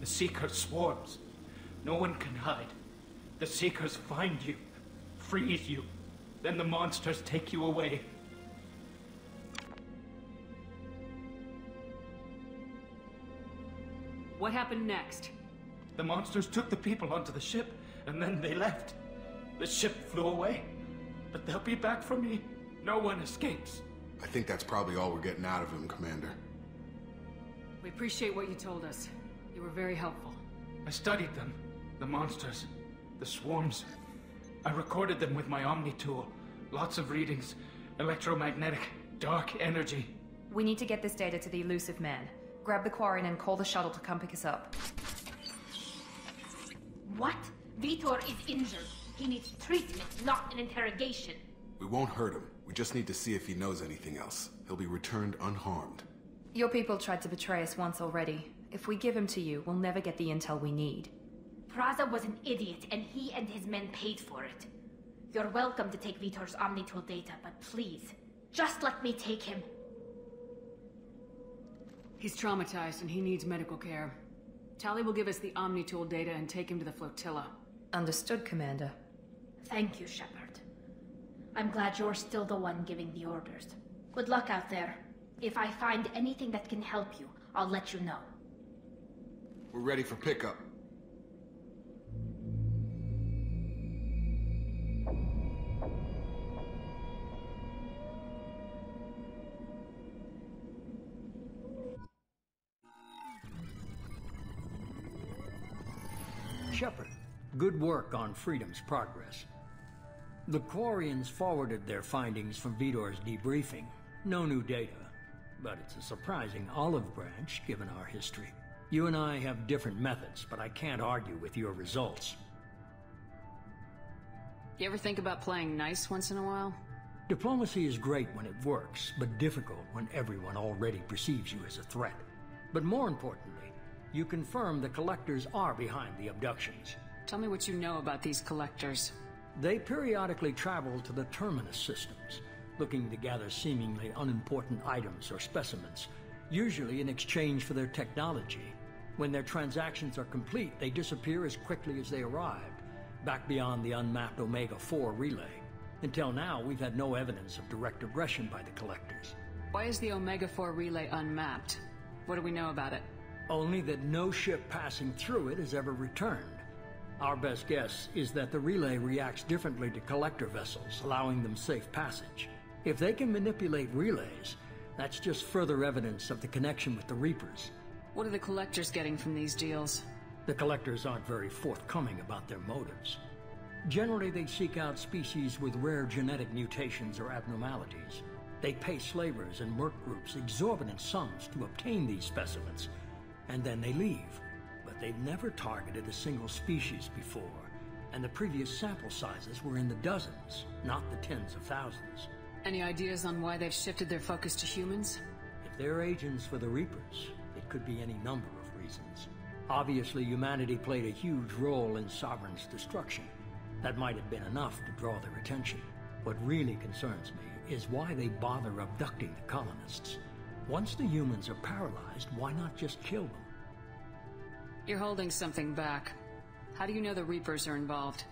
The Seeker swarms. No one can hide. The Seekers find you, freeze you, then the monsters take you away. What happened next? The monsters took the people onto the ship, and then they left. The ship flew away, but they'll be back for me. No one escapes. I think that's probably all we're getting out of him, Commander. We appreciate what you told us. You were very helpful. I studied them. The monsters. The swarms. I recorded them with my Omni tool. Lots of readings. Electromagnetic. Dark energy. We need to get this data to the Elusive Man. Grab the Quarian and call the shuttle to come pick us up. What? Vitor is injured. He needs treatment, not an interrogation. We won't hurt him. We just need to see if he knows anything else. He'll be returned unharmed. Your people tried to betray us once already. If we give him to you, we'll never get the intel we need. Praza was an idiot, and he and his men paid for it. You're welcome to take Vitor's Omnitool data, but please, just let me take him. He's traumatized and he needs medical care. Tali will give us the Omnitool data and take him to the flotilla. Understood, Commander. Thank you, Shepard. I'm glad you're still the one giving the orders. Good luck out there. If I find anything that can help you, I'll let you know. We're ready for pickup. Shepard, good work on Freedom's progress. The Quarians forwarded their findings from Vitor's debriefing. No new data, but it's a surprising olive branch given our history. You and I have different methods, but I can't argue with your results. You ever think about playing nice once in a while? Diplomacy is great when it works, but difficult when everyone already perceives you as a threat. But more importantly, you confirm the Collectors are behind the abductions. Tell me what you know about these Collectors. They periodically travel to the Terminus systems, looking to gather seemingly unimportant items or specimens, usually in exchange for their technology. When their transactions are complete, they disappear as quickly as they arrived, back beyond the unmapped Omega-4 relay. Until now, we've had no evidence of direct aggression by the Collectors. Why is the Omega-4 relay unmapped? What do we know about it? Only that no ship passing through it has ever returned. Our best guess is that the relay reacts differently to Collector vessels, allowing them safe passage. If they can manipulate relays, that's just further evidence of the connection with the Reapers. What are the Collectors getting from these deals? The Collectors aren't very forthcoming about their motives. Generally, they seek out species with rare genetic mutations or abnormalities. They pay slavers and merc groups exorbitant sums to obtain these specimens, and then they leave. But they've never targeted a single species before, and the previous sample sizes were in the dozens, not the tens of thousands. Any ideas on why they've shifted their focus to humans? If they're agents for the Reapers, it could be any number of reasons. Obviously, humanity played a huge role in Sovereign's destruction. That might have been enough to draw their attention. What really concerns me is why they bother abducting the colonists. Once the humans are paralyzed, why not just kill them? You're holding something back. How do you know the Reapers are involved?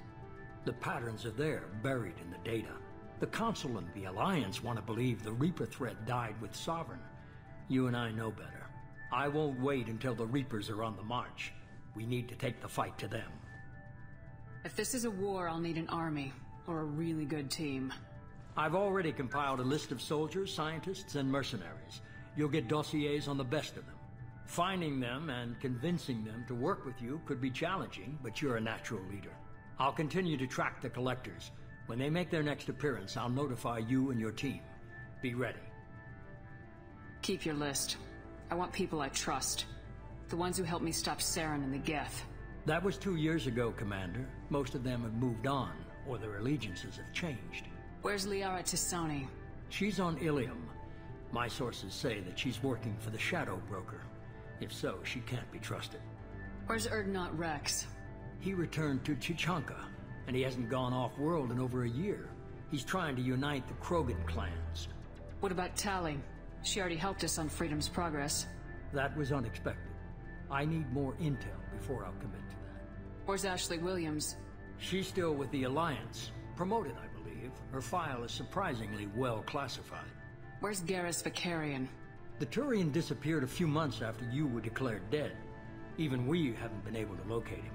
The patterns are there, buried in the data. The Council and the Alliance want to believe the Reaper threat died with Sovereign. You and I know better. I won't wait until the Reapers are on the march. We need to take the fight to them. If this is a war, I'll need an army, or a really good team. I've already compiled a list of soldiers, scientists, and mercenaries. You'll get dossiers on the best of them. Finding them and convincing them to work with you could be challenging, but you're a natural leader. I'll continue to track the Collectors. When they make their next appearance, I'll notify you and your team. Be ready. Keep your list. I want people I trust. The ones who helped me stop Saren and the Geth. That was 2 years ago, Commander. Most of them have moved on, or their allegiances have changed. Where's Liara T'Soni? She's on Ilium. My sources say that she's working for the Shadow Broker. If so, she can't be trusted. Where's Urdnot Rex? He returned to Chichanka, and he hasn't gone off-world in over a year. He's trying to unite the Krogan clans. What about Tali? She already helped us on Freedom's Progress. That was unexpected. I need more intel before I'll commit to that. Where's Ashley Williams? She's still with the Alliance. Promoted, I believe. Her file is surprisingly well classified. Where's Garrus Vakarian? The Turian disappeared a few months after you were declared dead. Even we haven't been able to locate him.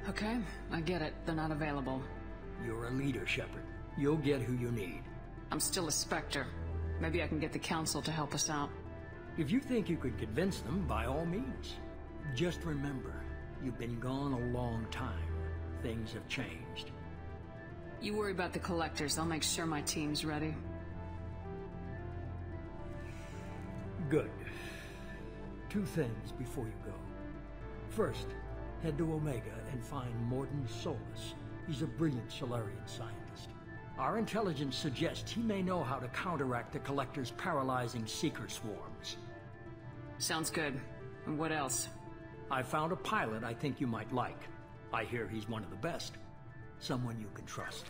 Okay, I get it. They're not available. You're a leader, Shepard. You'll get who you need. I'm still a Spectre. Maybe I can get the Council to help us out. If you think you could convince them, by all means. Just remember, you've been gone a long time. Things have changed. You worry about the Collectors. I'll make sure my team's ready. Good. 2 things before you go. First, head to Omega and find Mordin Solus. He's a brilliant Solarian scientist. Our intelligence suggests he may know how to counteract the Collector's paralyzing Seeker swarms. Sounds good. And what else? I found a pilot I think you might like. I hear he's one of the best. Someone you can trust.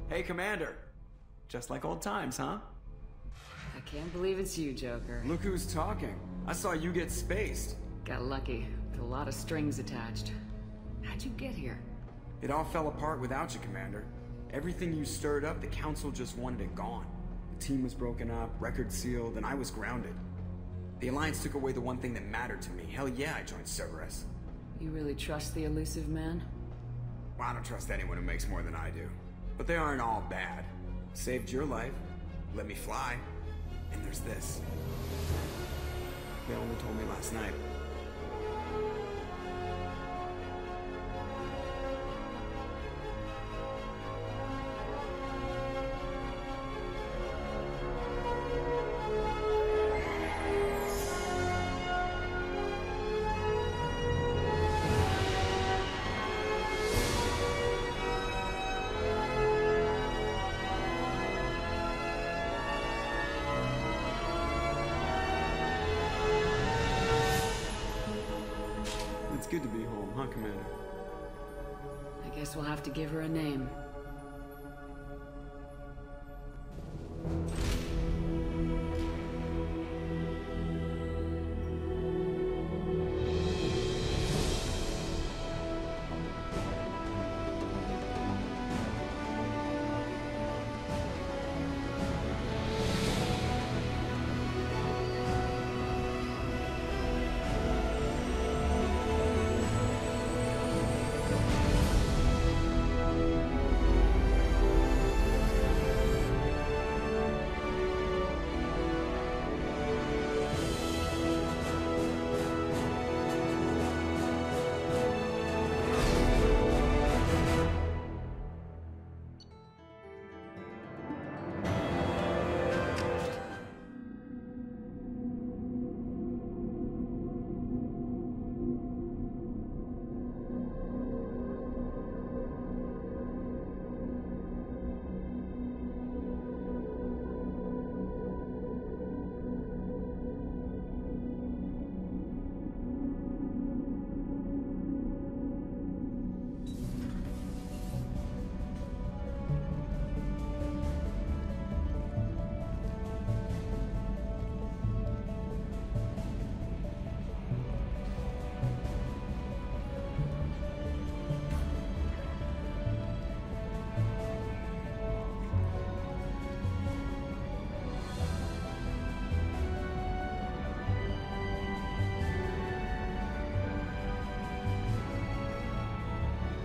Hey, Commander. Just like old times, huh? I can't believe it's you, Joker. Look who's talking. I saw you get spaced. Got lucky. With a lot of strings attached. How'd you get here? It all fell apart without you, Commander. Everything you stirred up, the Council just wanted it gone. The team was broken up, record sealed, and I was grounded. The Alliance took away the one thing that mattered to me. Hell yeah, I joined Cerberus. You really trust the elusive man? Well, I don't trust anyone who makes more than I do. But they aren't all bad. Saved your life, let me fly, and there's this. They only told me last night. Good to be home, huh, Commander? I guess we'll have to give her a name.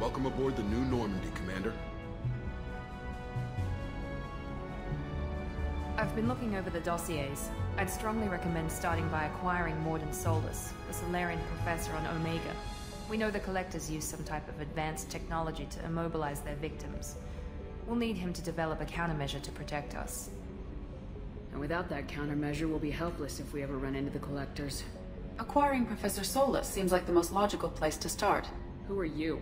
Welcome aboard the New Normandy, Commander. I've been looking over the dossiers. I'd strongly recommend starting by acquiring Mordin Solus, the Solarian professor on Omega. We know the Collectors use some type of advanced technology to immobilize their victims. We'll need him to develop a countermeasure to protect us. And without that countermeasure, we'll be helpless if we ever run into the Collectors. Acquiring Professor Solus seems like the most logical place to start. Who are you?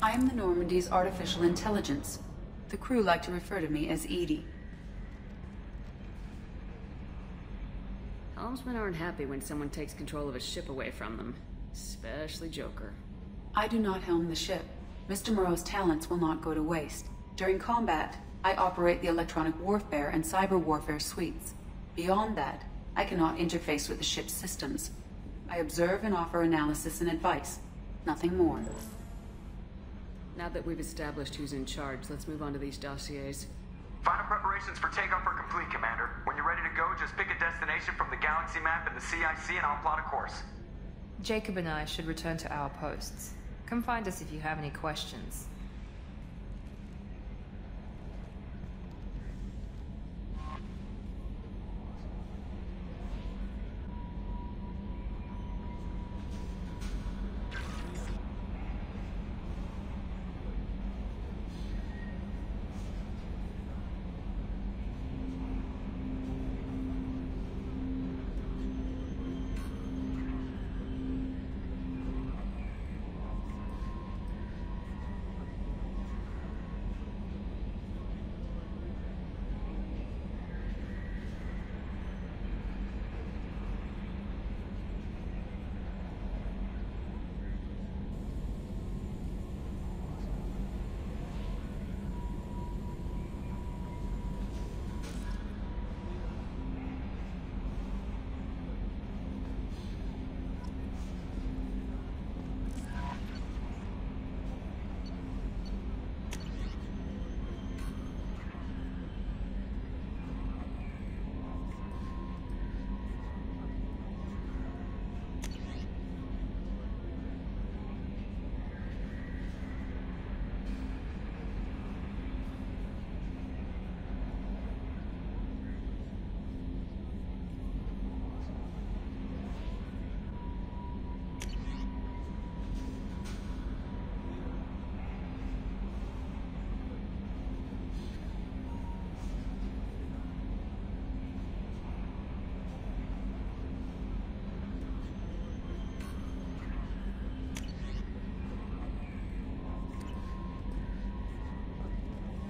I am the Normandy's artificial intelligence. The crew like to refer to me as Edie. Helmsmen aren't happy when someone takes control of a ship away from them. Especially Joker. I do not helm the ship. Mr. Moreau's talents will not go to waste. During combat, I operate the electronic warfare and cyber warfare suites. Beyond that, I cannot interface with the ship's systems. I observe and offer analysis and advice. Nothing more. Now that we've established who's in charge, let's move on to these dossiers. Final preparations for takeoff are complete, Commander. When you're ready to go, just pick a destination from the galaxy map in the CIC and I'll plot a course. Jacob and I should return to our posts. Come find us if you have any questions.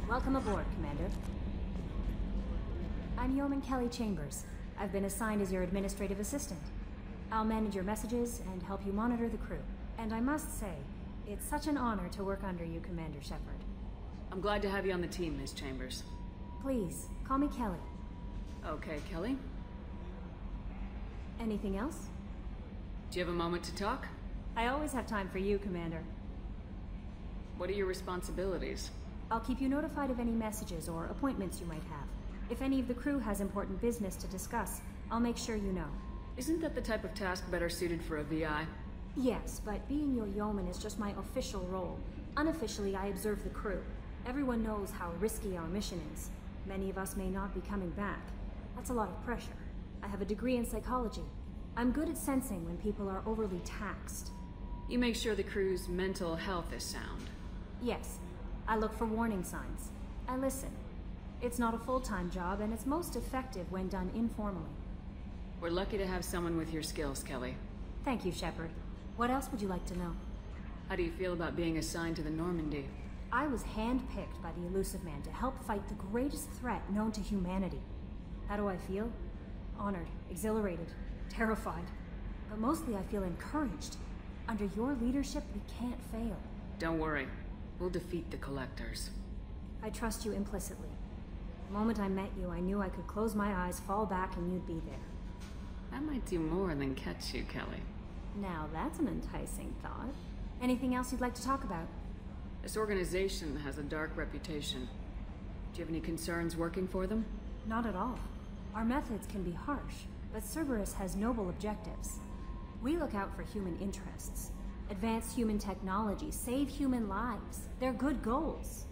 Welcome aboard, Commander. I'm Yeoman Kelly Chambers. I've been assigned as your administrative assistant. I'll manage your messages and help you monitor the crew. And I must say, it's such an honor to work under you, Commander Shepard. I'm glad to have you on the team, Miss Chambers. Please, call me Kelly. Okay, Kelly. Anything else? Do you have a moment to talk? I always have time for you, Commander. What are your responsibilities? I'll keep you notified of any messages or appointments you might have. If any of the crew has important business to discuss, I'll make sure you know. Isn't that the type of task better suited for a VI? Yes, but being your yeoman is just my official role. Unofficially, I observe the crew. Everyone knows how risky our mission is. Many of us may not be coming back. That's a lot of pressure. I have a degree in psychology. I'm good at sensing when people are overly taxed. You make sure the crew's mental health is sound. Yes. I look for warning signs. I listen. It's not a full-time job, and it's most effective when done informally. We're lucky to have someone with your skills, Kelly. Thank you, Shepard. What else would you like to know? How do you feel about being assigned to the Normandy? I was handpicked by the Illusive Man to help fight the greatest threat known to humanity. How do I feel? Honored, exhilarated, terrified. But mostly I feel encouraged. Under your leadership, we can't fail. Don't worry. We'll defeat the Collectors. I trust you implicitly. The moment I met you, I knew I could close my eyes, fall back, and you'd be there. That might do more than catch you, Kelly. Now that's an enticing thought. Anything else you'd like to talk about? This organization has a dark reputation. Do you have any concerns working for them? Not at all. Our methods can be harsh, but Cerberus has noble objectives. We look out for human interests. Advance human technology, save human lives. They're good goals.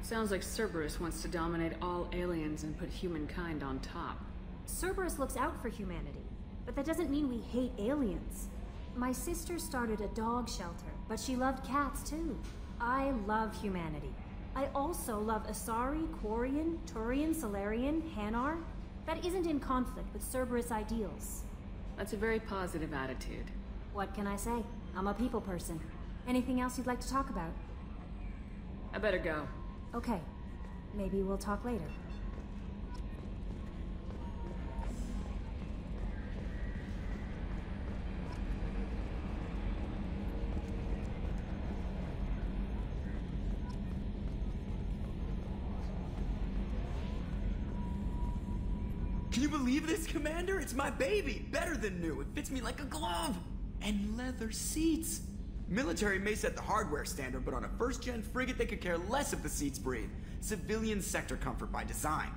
It sounds like Cerberus wants to dominate all aliens and put humankind on top. Cerberus looks out for humanity, but that doesn't mean we hate aliens. My sister started a dog shelter, but she loved cats too. I love humanity. I also love Asari, Quarian, Turian, Salarian, Hanar. That isn't in conflict with Cerberus ideals. That's a very positive attitude. What can I say? I'm a people person. Anything else you'd like to talk about? I better go. Okay. Maybe we'll talk later. Can you believe this, Commander? It's my baby! Better than new. It fits me like a glove! And leather seats! Military may set the hardware standard, but on a first-gen frigate they could care less if the seats breathe. Civilian sector comfort by design.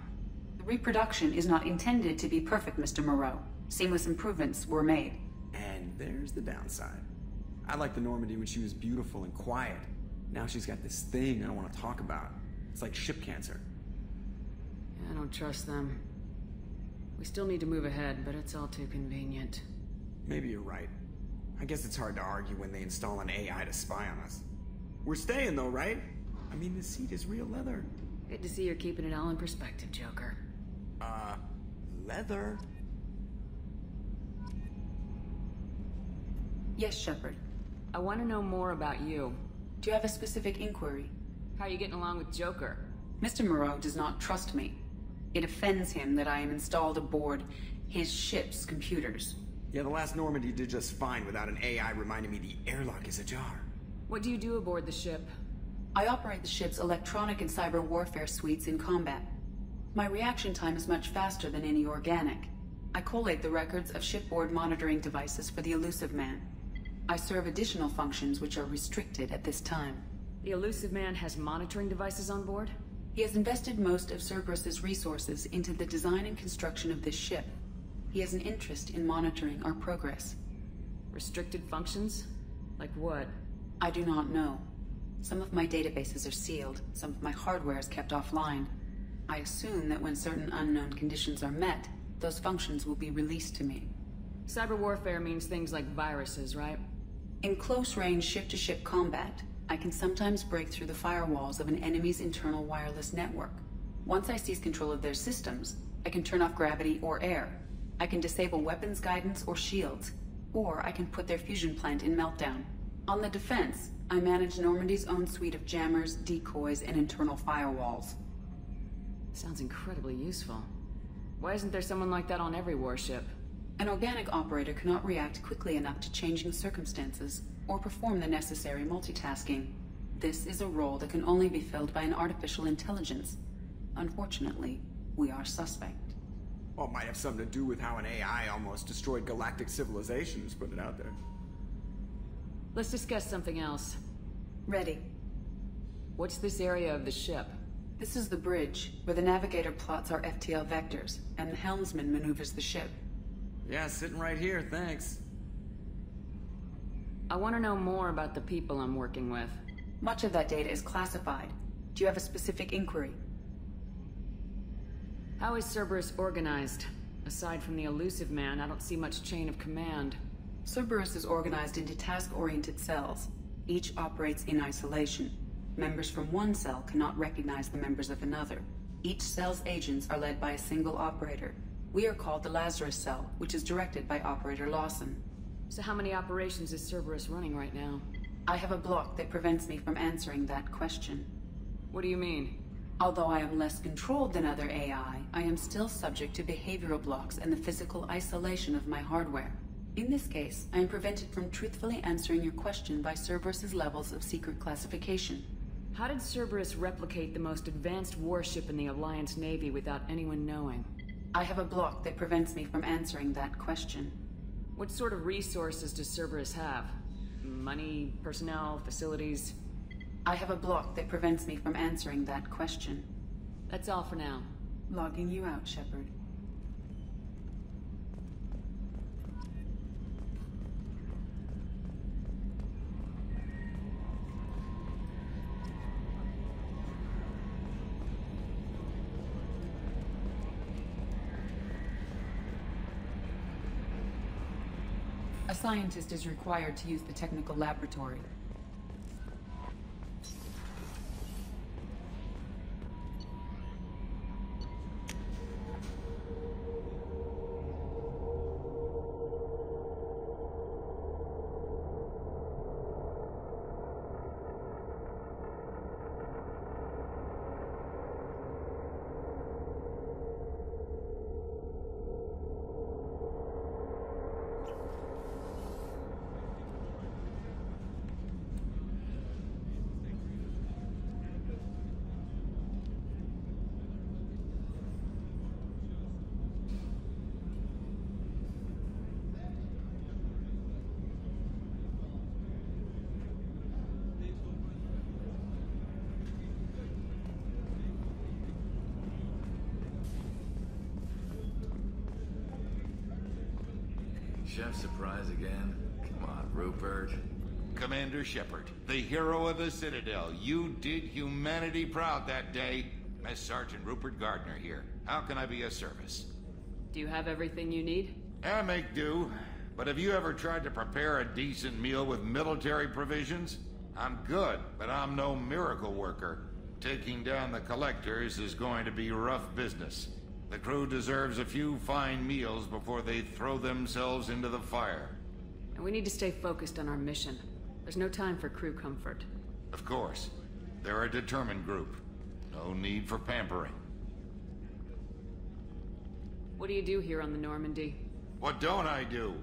The reproduction is not intended to be perfect, Mr. Moreau. Seamless improvements were made. And there's the downside. I liked the Normandy when she was beautiful and quiet. Now she's got this thing I don't want to talk about. It's like ship cancer. I don't trust them. We still need to move ahead, but it's all too convenient. Maybe you're right. I guess it's hard to argue when they install an AI to spy on us. We're staying though, right? I mean, the seat is real leather. Good to see you're keeping it all in perspective, Joker. Leather? Yes, Shepard. I want to know more about you. Do you have a specific inquiry? How are you getting along with Joker? Mr. Moreau does not trust me. It offends him that I am installed aboard his ship's computers. Yeah, the last Normandy did just fine without an AI reminding me the airlock is ajar. What do you do aboard the ship? I operate the ship's electronic and cyber warfare suites in combat. My reaction time is much faster than any organic. I collate the records of shipboard monitoring devices for the Elusive Man. I serve additional functions which are restricted at this time. The Elusive Man has monitoring devices on board? He has invested most of Cerberus's resources into the design and construction of this ship. He has an interest in monitoring our progress. Restricted functions? Like what? I do not know. Some of my databases are sealed, some of my hardware is kept offline. I assume that when certain unknown conditions are met, those functions will be released to me. Cyber warfare means things like viruses, right? In close-range ship-to-ship combat, I can sometimes break through the firewalls of an enemy's internal wireless network. Once I seize control of their systems, I can turn off gravity or air. I can disable weapons guidance or shields, or I can put their fusion plant in meltdown. On the defense, I manage Normandy's own suite of jammers, decoys, and internal firewalls. Sounds incredibly useful. Why isn't there someone like that on every warship? An organic operator cannot react quickly enough to changing circumstances or perform the necessary multitasking. This is a role that can only be filled by an artificial intelligence. Unfortunately, we are suspect. Well, it might have something to do with how an AI almost destroyed galactic civilizations, put it out there. Let's discuss something else. Ready. What's this area of the ship? This is the bridge, where the navigator plots our FTL vectors, and the helmsman maneuvers the ship. Yeah, sitting right here, thanks. I want to know more about the people I'm working with. Much of that data is classified. Do you have a specific inquiry? How is Cerberus organized? Aside from the Elusive Man, I don't see much chain of command. Cerberus is organized into task-oriented cells. Each operates in isolation. Members from one cell cannot recognize the members of another. Each cell's agents are led by a single operator. We are called the Lazarus Cell, which is directed by Operator Lawson. So how many operations is Cerberus running right now? I have a block that prevents me from answering that question. What do you mean? Although I am less controlled than other AI, I am still subject to behavioral blocks and the physical isolation of my hardware. In this case, I am prevented from truthfully answering your question by Cerberus's levels of secret classification. How did Cerberus replicate the most advanced warship in the Alliance Navy without anyone knowing? I have a block that prevents me from answering that question. What sort of resources does Cerberus have? Money, personnel, facilities? I have a block that prevents me from answering that question. That's all for now. Logging you out, Shepard. A scientist is required to use the technical laboratory. Chef surprise again? Come on, Rupert. Commander Shepard, the hero of the Citadel. You did humanity proud that day. Mess Sergeant Rupert Gardner here. How can I be of service? Do you have everything you need? I make do. But have you ever tried to prepare a decent meal with military provisions? I'm good, but I'm no miracle worker. Taking down the collectors is going to be rough business. The crew deserves a few fine meals before they throw themselves into the fire. And we need to stay focused on our mission. There's no time for crew comfort. Of course. They're a determined group. No need for pampering. What do you do here on the Normandy? What don't I do?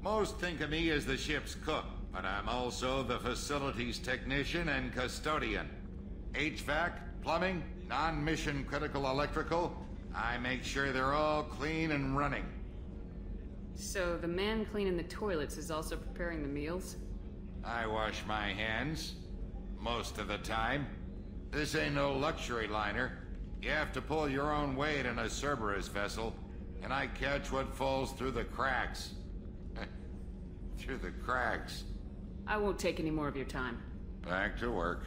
Most think of me as the ship's cook, but I'm also the facilities technician and custodian. HVAC, plumbing, non-mission critical electrical. I make sure they're all clean and running. So the man cleaning the toilets is also preparing the meals? I wash my hands. Most of the time. This ain't no luxury liner. You have to pull your own weight in a Cerberus vessel, and I catch what falls through the cracks. Through the cracks. I won't take any more of your time. Back to work.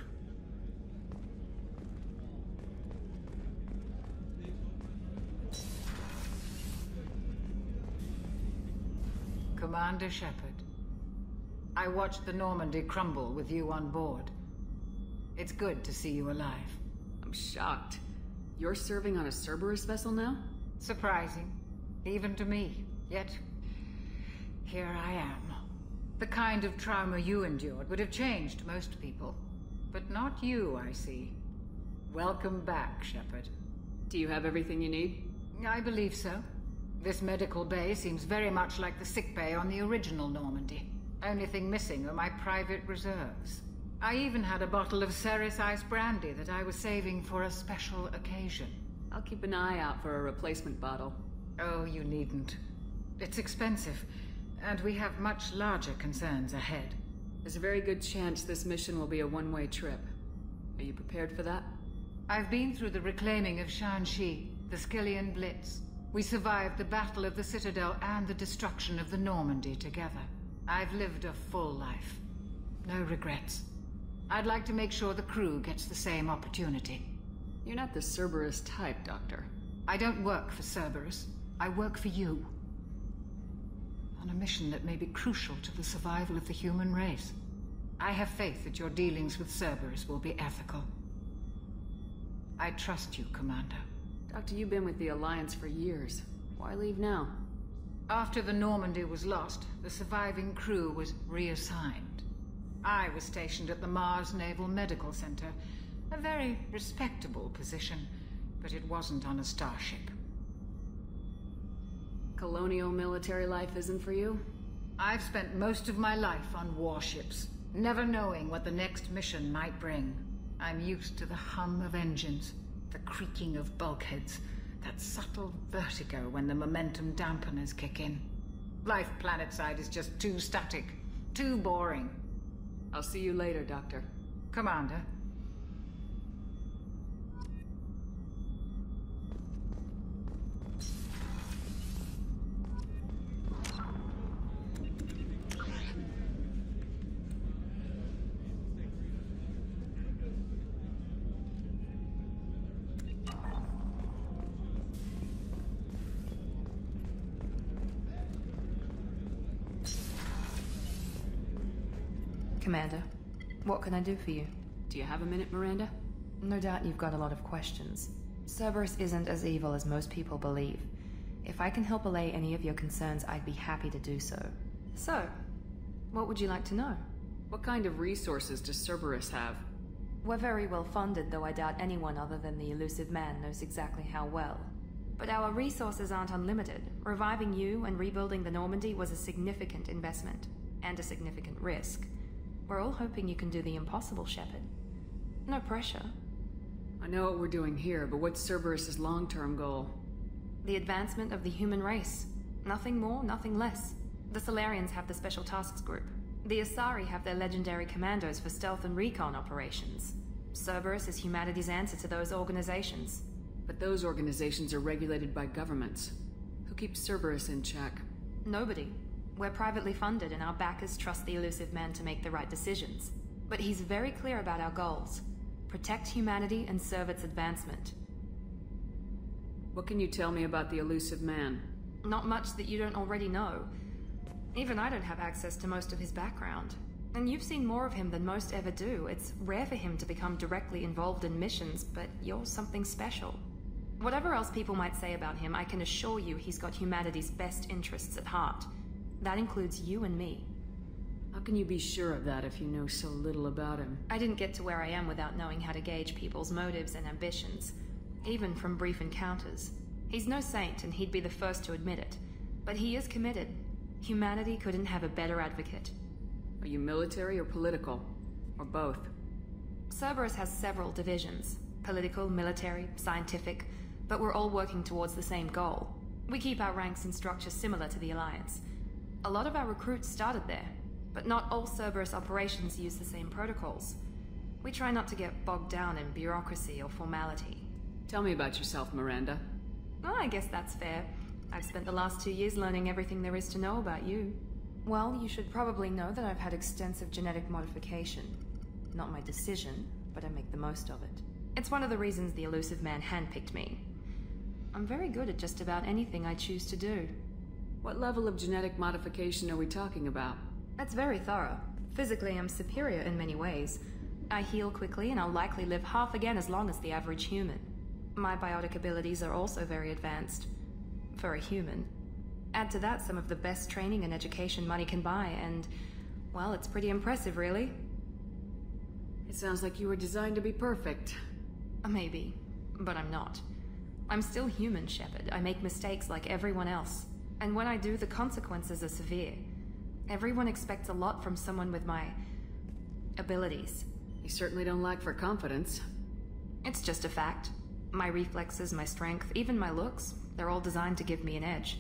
Commander Shepard, I watched the Normandy crumble with you on board. It's good to see you alive. I'm shocked. You're serving on a Cerberus vessel now? Surprising, even to me. Yet, here I am. The kind of trauma you endured would have changed most people. But not you, I see. Welcome back, Shepard. Do you have everything you need? I believe so. This medical bay seems very much like the sick bay on the original Normandy. Only thing missing are my private reserves. I even had a bottle of Ceres Ice brandy that I was saving for a special occasion. I'll keep an eye out for a replacement bottle. Oh, you needn't. It's expensive, and we have much larger concerns ahead. There's a very good chance this mission will be a one-way trip. Are you prepared for that? I've been through the reclaiming of Shanxi, the Skillian Blitz. We survived the Battle of the Citadel and the destruction of the Normandy together. I've lived a full life. No regrets. I'd like to make sure the crew gets the same opportunity. You're not the Cerberus type, Doctor. I don't work for Cerberus. I work for you. On a mission that may be crucial to the survival of the human race. I have faith that your dealings with Cerberus will be ethical. I trust you, Commander. Doctor, you've been with the Alliance for years. Why leave now? After the Normandy was lost, the surviving crew was reassigned. I was stationed at the Mars Naval Medical Center. A very respectable position, but it wasn't on a starship. Colonial military life isn't for you? I've spent most of my life on warships, never knowing what the next mission might bring. I'm used to the hum of engines, the creaking of bulkheads, that subtle vertigo when the momentum dampeners kick in. Life planetside is just too static, too boring. I'll see you later, Doctor. Commander. Commander, what can I do for you? Do you have a minute, Miranda? No doubt you've got a lot of questions. Cerberus isn't as evil as most people believe. If I can help allay any of your concerns, I'd be happy to do so. So, what would you like to know? What kind of resources does Cerberus have? We're very well funded, though I doubt anyone other than the elusive man knows exactly how well. But our resources aren't unlimited. Reviving you and rebuilding the Normandy was a significant investment, and a significant risk. We're all hoping you can do the impossible, Shepard. No pressure. I know what we're doing here, but what's Cerberus's long-term goal? The advancement of the human race. Nothing more, nothing less. The Solarians have the Special Tasks Group. The Asari have their legendary commandos for stealth and recon operations. Cerberus is humanity's answer to those organizations. But those organizations are regulated by governments. Who keeps Cerberus in check? Nobody. We're privately funded and our backers trust the Illusive Man to make the right decisions. But he's very clear about our goals. Protect humanity and serve its advancement. What can you tell me about the Illusive Man? Not much that you don't already know. Even I don't have access to most of his background. And you've seen more of him than most ever do. It's rare for him to become directly involved in missions, but you're something special. Whatever else people might say about him, I can assure you he's got humanity's best interests at heart. That includes you and me. How can you be sure of that if you know so little about him? I didn't get to where I am without knowing how to gauge people's motives and ambitions, even from brief encounters. He's no saint, and he'd be the first to admit it. But he is committed. Humanity couldn't have a better advocate. Are you military or political? Or both? Cerberus has several divisions. Political, military, scientific, but we're all working towards the same goal. We keep our ranks and structure similar to the Alliance. A lot of our recruits started there, but not all Cerberus operations use the same protocols. We try not to get bogged down in bureaucracy or formality. Tell me about yourself, Miranda. Well, I guess that's fair. I've spent the last 2 years learning everything there is to know about you. Well, you should probably know that I've had extensive genetic modification. Not my decision, but I make the most of it. It's one of the reasons the Illusive Man handpicked me. I'm very good at just about anything I choose to do. What level of genetic modification are we talking about? That's very thorough. Physically, I'm superior in many ways. I heal quickly, and I'll likely live half again as long as the average human. My biotic abilities are also very advanced. For a human. Add to that some of the best training and education money can buy, and, well, it's pretty impressive, really. It sounds like you were designed to be perfect. Maybe, but I'm not. I'm still human, Shepard. I make mistakes like everyone else. And when I do, the consequences are severe. Everyone expects a lot from someone with my abilities. You certainly don't lack for confidence. It's just a fact. My reflexes, my strength, even my looks, they're all designed to give me an edge.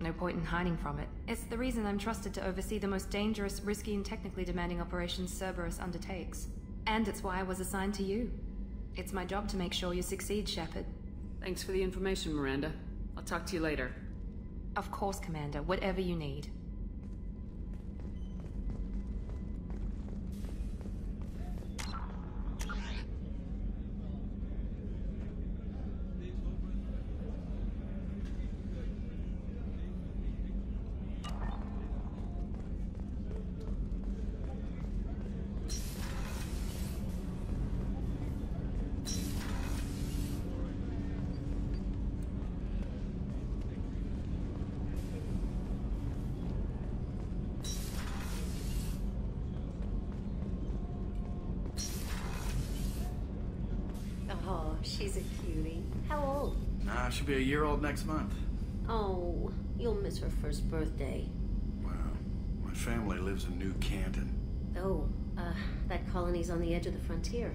No point in hiding from it. It's the reason I'm trusted to oversee the most dangerous, risky, and technically demanding operations Cerberus undertakes. And it's why I was assigned to you. It's my job to make sure you succeed, Shepard. Thanks for the information, Miranda. I'll talk to you later. Of course, Commander. Whatever you need. Oh, she's a cutie. How old? She'll be a year old next month. Oh, you'll miss her first birthday. Wow. My family lives in New Canton. Oh, that colony's on the edge of the frontier.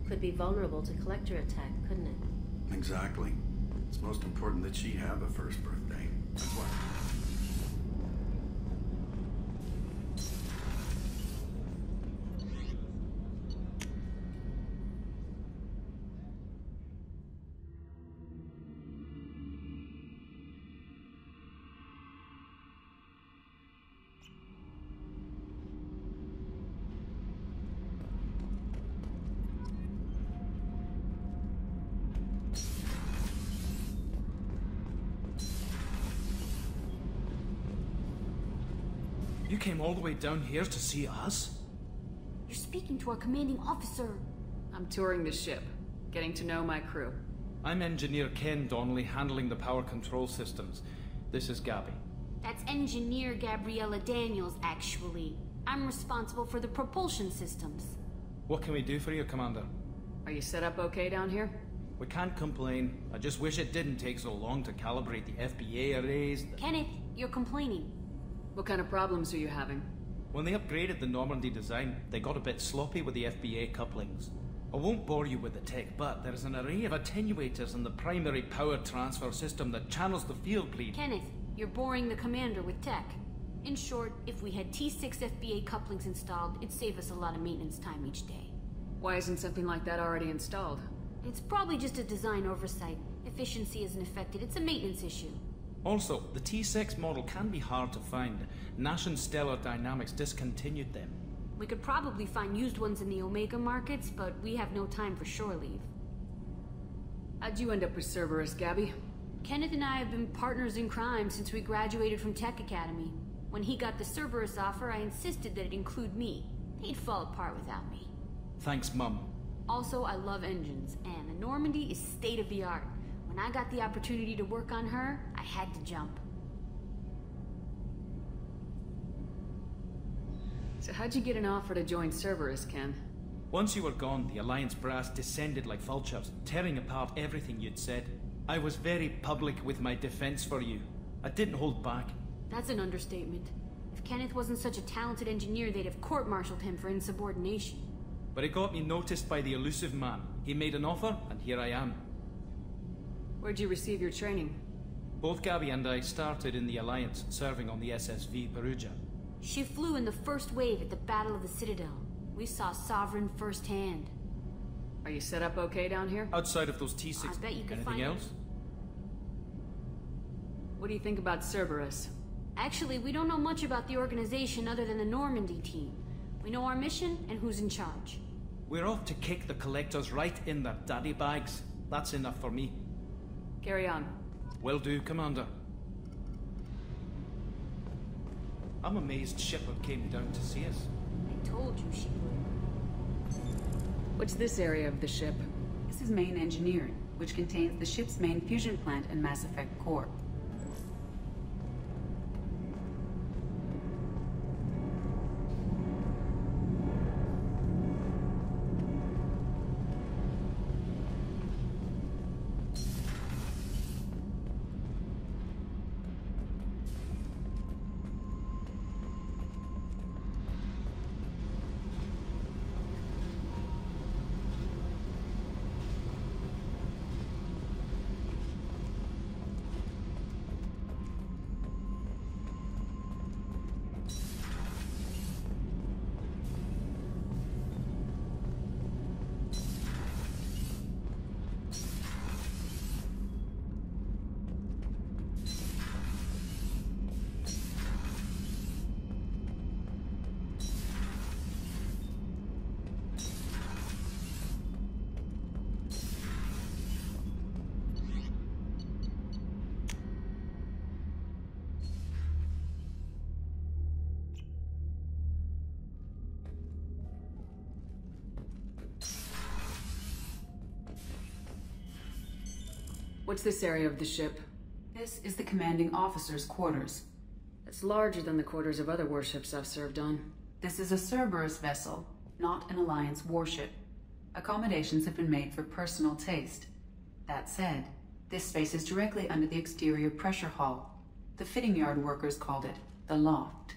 Could be vulnerable to collector attack, couldn't it? Exactly. It's most important that she have a first birthday. That's why. You came all the way down here to see us? You're speaking to our commanding officer. I'm touring the ship, getting to know my crew. I'm Engineer Ken Donnelly, handling the power control systems. This is Gabby. That's Engineer Gabriella Daniels, actually. I'm responsible for the propulsion systems. What can we do for you, Commander? Are you set up okay down here? We can't complain. I just wish it didn't take so long to calibrate the FBA arrays. Kenneth, you're complaining. What kind of problems are you having? When they upgraded the Normandy design, they got a bit sloppy with the FBA couplings. I won't bore you with the tech, but there is an array of attenuators in the primary power transfer system that channels the field bleed. Kenneth, you're boring the commander with tech. In short, if we had T6 FBA couplings installed, it'd save us a lot of maintenance time each day. Why isn't something like that already installed? It's probably just a design oversight. Efficiency isn't affected, it's a maintenance issue. Also, the T6 model can be hard to find. Nash and Stellar Dynamics discontinued them. We could probably find used ones in the Omega markets, but we have no time for shore leave. How'd you end up with Cerberus, Gabby? Kenneth and I have been partners in crime since we graduated from Tech Academy. When he got the Cerberus offer, I insisted that it include me. He'd fall apart without me. Thanks, Mum. Also, I love engines, and the Normandy is state-of-the-art. When I got the opportunity to work on her, I had to jump. So how'd you get an offer to join Cerberus, Ken? Once you were gone, the Alliance brass descended like vultures, tearing apart everything you'd said. I was very public with my defense for you. I didn't hold back. That's an understatement. If Kenneth wasn't such a talented engineer, they'd have court-martialed him for insubordination. But it got me noticed by the elusive man. He made an offer, and here I am. Where'd you receive your training? Both Gabby and I started in the Alliance, serving on the SSV Perugia. She flew in the first wave at the Battle of the Citadel. We saw Sovereign firsthand. Are you set up okay down here? Outside of those T6... I bet you could Anything find else? What do you think about Cerberus? Actually, we don't know much about the organization other than the Normandy team. We know our mission and who's in charge. We're off to kick the Collectors right in their daddy bags. That's enough for me. Carry on. Will do, Commander. I'm amazed Shepard came down to see us. I told you she would. What's this area of the ship? This is main engineering, which contains the ship's main fusion plant and Mass Effect core. What's this area of the ship? This is the commanding officer's quarters. It's larger than the quarters of other warships I've served on. This is a Cerberus vessel, not an Alliance warship. Accommodations have been made for personal taste. That said, this space is directly under the exterior pressure hull. The fitting yard workers called it the loft.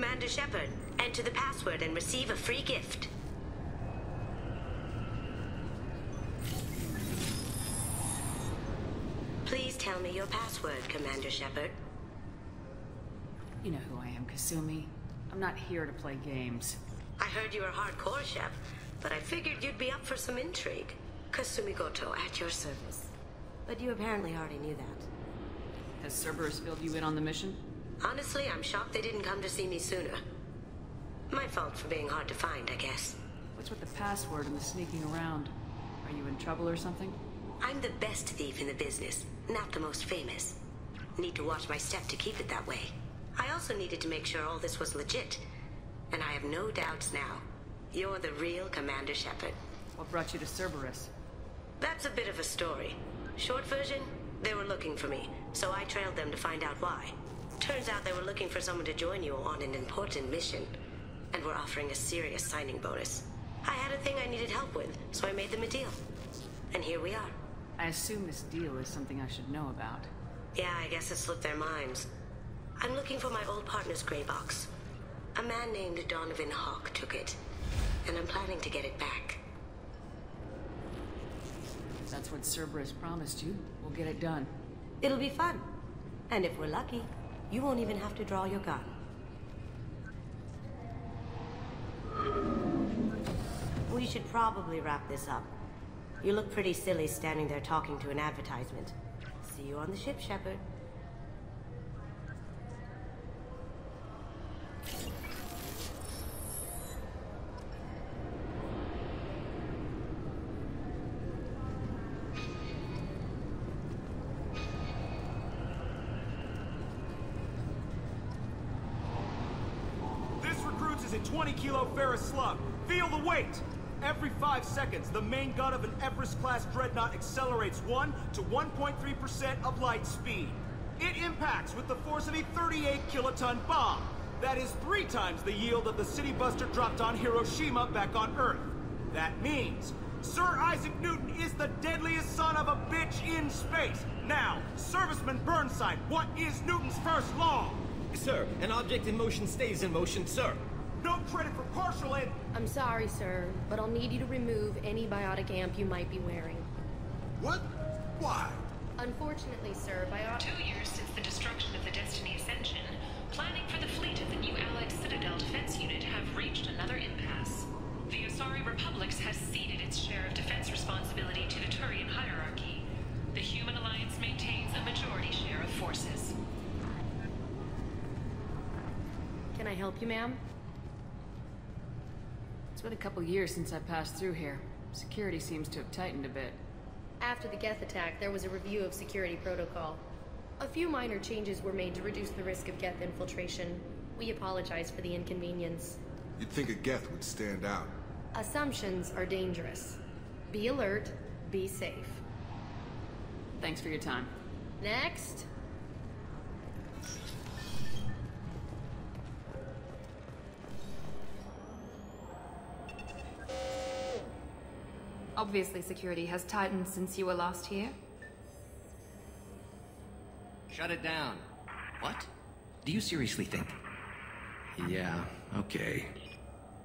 Commander Shepard. Enter the password and receive a free gift. Please tell me your password, Commander Shepard. You know who I am, Kasumi. I'm not here to play games. I heard you were hardcore, Shep, but I figured you'd be up for some intrigue. Kasumi Goto, at your service. But you apparently already knew that. Has Cerberus filled you in on the mission? Honestly, I'm shocked they didn't come to see me sooner. My fault for being hard to find, I guess. What's with the password and the sneaking around? Are you in trouble or something? I'm the best thief in the business, not the most famous. Need to watch my step to keep it that way. I also needed to make sure all this was legit. And I have no doubts now. You're the real Commander Shepard. What brought you to Cerberus? That's a bit of a story. Short version, they were looking for me, so I trailed them to find out why. Turns out they were looking for someone to join you on an important mission, and were offering a serious signing bonus. I had a thing I needed help with, so I made them a deal. And here we are. I assume this deal is something I should know about. Yeah, I guess it slipped their minds. I'm looking for my old partner's gray box. A man named Donovan Hawk took it, and I'm planning to get it back. If that's what Cerberus promised you, we'll get it done. It'll be fun. And if we're lucky, you won't even have to draw your gun. We should probably wrap this up. You look pretty silly standing there talking to an advertisement. See you on the ship, Shepard. This recruits is a 20-kilo ferrous slug. Feel the weight! Every 5 seconds, the main gun of an Everest-class dreadnought accelerates 1 to 1.3% of light speed. It impacts with the force of a 38-kiloton bomb. That is 3 times the yield of the City Buster dropped on Hiroshima back on Earth. That means Sir Isaac Newton is the deadliest son of a bitch in space. Now, Serviceman Burnside, what is Newton's first law? Sir, an object in motion stays in motion, sir. No credit for partial and... I'm sorry, sir, but I'll need you to remove any biotic amp you might be wearing. What? Why? Unfortunately, sir, 2 years since the destruction of the Destiny Ascension, planning for the fleet of the new Allied Citadel Defense Unit have reached another impasse. The Asari Republics has ceded its share of defense responsibility to the Turian hierarchy. The Human Alliance maintains a majority share of forces. Can I help you, ma'am? It's been a couple years since I passed through here. Security seems to have tightened a bit. After the Geth attack, there was a review of security protocol. A few minor changes were made to reduce the risk of Geth infiltration. We apologize for the inconvenience. You'd think a Geth would stand out. Assumptions are dangerous. Be alert, be safe. Thanks for your time. Next. Obviously, security has tightened since you were last here. Shut it down. What? Do you seriously think? Yeah, okay.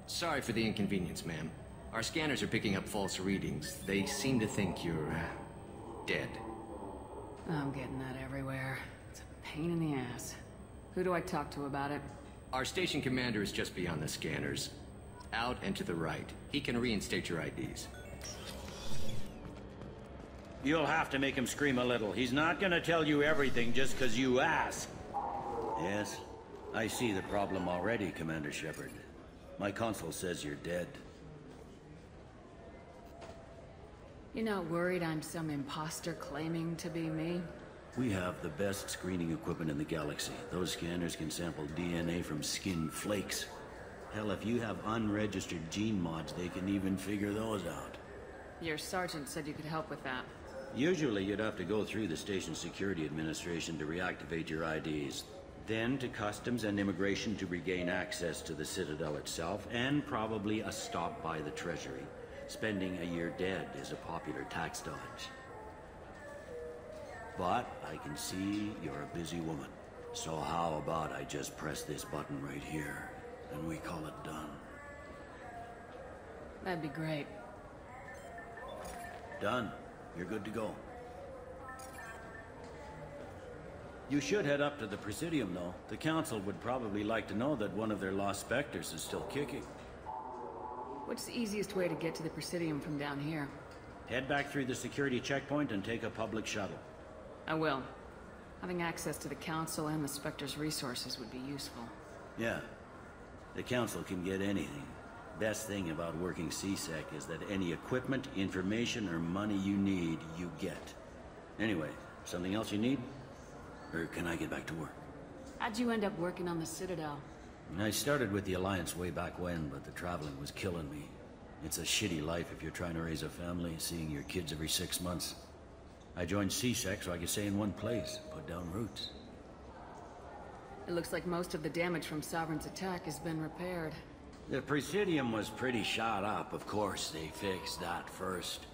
Sorry for the inconvenience, ma'am. Our scanners are picking up false readings. They seem to think you're, dead. I'm getting that everywhere. It's a pain in the ass. Who do I talk to about it? Our station commander is just beyond the scanners. Out and to the right. He can reinstate your IDs. You'll have to make him scream a little. He's not gonna tell you everything just because you ask. Yes, I see the problem already, Commander Shepard. My console says you're dead. You're not worried I'm some imposter claiming to be me? We have the best screening equipment in the galaxy. Those scanners can sample DNA from skin flakes. Hell, if you have unregistered gene mods, they can even figure those out. Your sergeant said you could help with that. Usually you'd have to go through the Station Security Administration to reactivate your IDs. Then to Customs and Immigration to regain access to the Citadel itself, and probably a stop by the Treasury. Spending a year dead is a popular tax dodge. But I can see you're a busy woman. So how about I just press this button right here, and we call it done? That'd be great. Done. You're good to go. You should head up to the Presidium, though. The Council would probably like to know that one of their lost Spectres is still kicking. What's the easiest way to get to the Presidium from down here? Head back through the security checkpoint and take a public shuttle. I will. Having access to the Council and the Spectre's resources would be useful. Yeah. The Council can get anything. Best thing about working CSEC is that any equipment, information, or money you need, you get. Anyway, something else you need? Or can I get back to work? How'd you end up working on the Citadel? I started with the Alliance way back when, but the traveling was killing me. It's a shitty life if you're trying to raise a family, seeing your kids every 6 months. I joined CSEC so I could stay in one place, put down roots. It looks like most of the damage from Sovereign's attack has been repaired. The Presidium was pretty shot up. Of course, they fixed that first.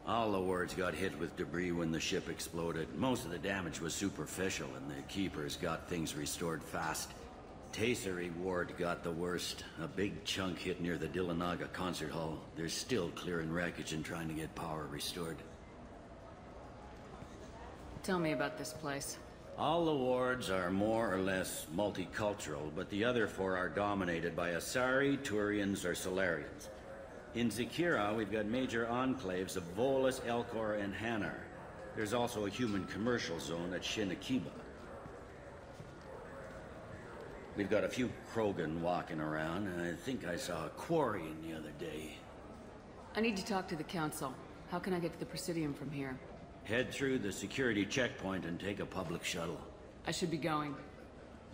All the wards got hit with debris when the ship exploded. Most of the damage was superficial, and the Keepers got things restored fast. Tasery Ward got the worst. A big chunk hit near the Dillanaga concert hall. They're still clearing wreckage and trying to get power restored. Tell me about this place. All the wards are more or less multicultural, but the other 4 are dominated by Asari, Turians, or Solarians. In Zakira, we've got major enclaves of Volus, Elcor, and Hanar. There's also a human commercial zone at Shin Akiba. We've got a few Krogan walking around, and I think I saw a Quarian the other day. I need to talk to the Council. How can I get to the Presidium from here? Head through the security checkpoint and take a public shuttle. I should be going.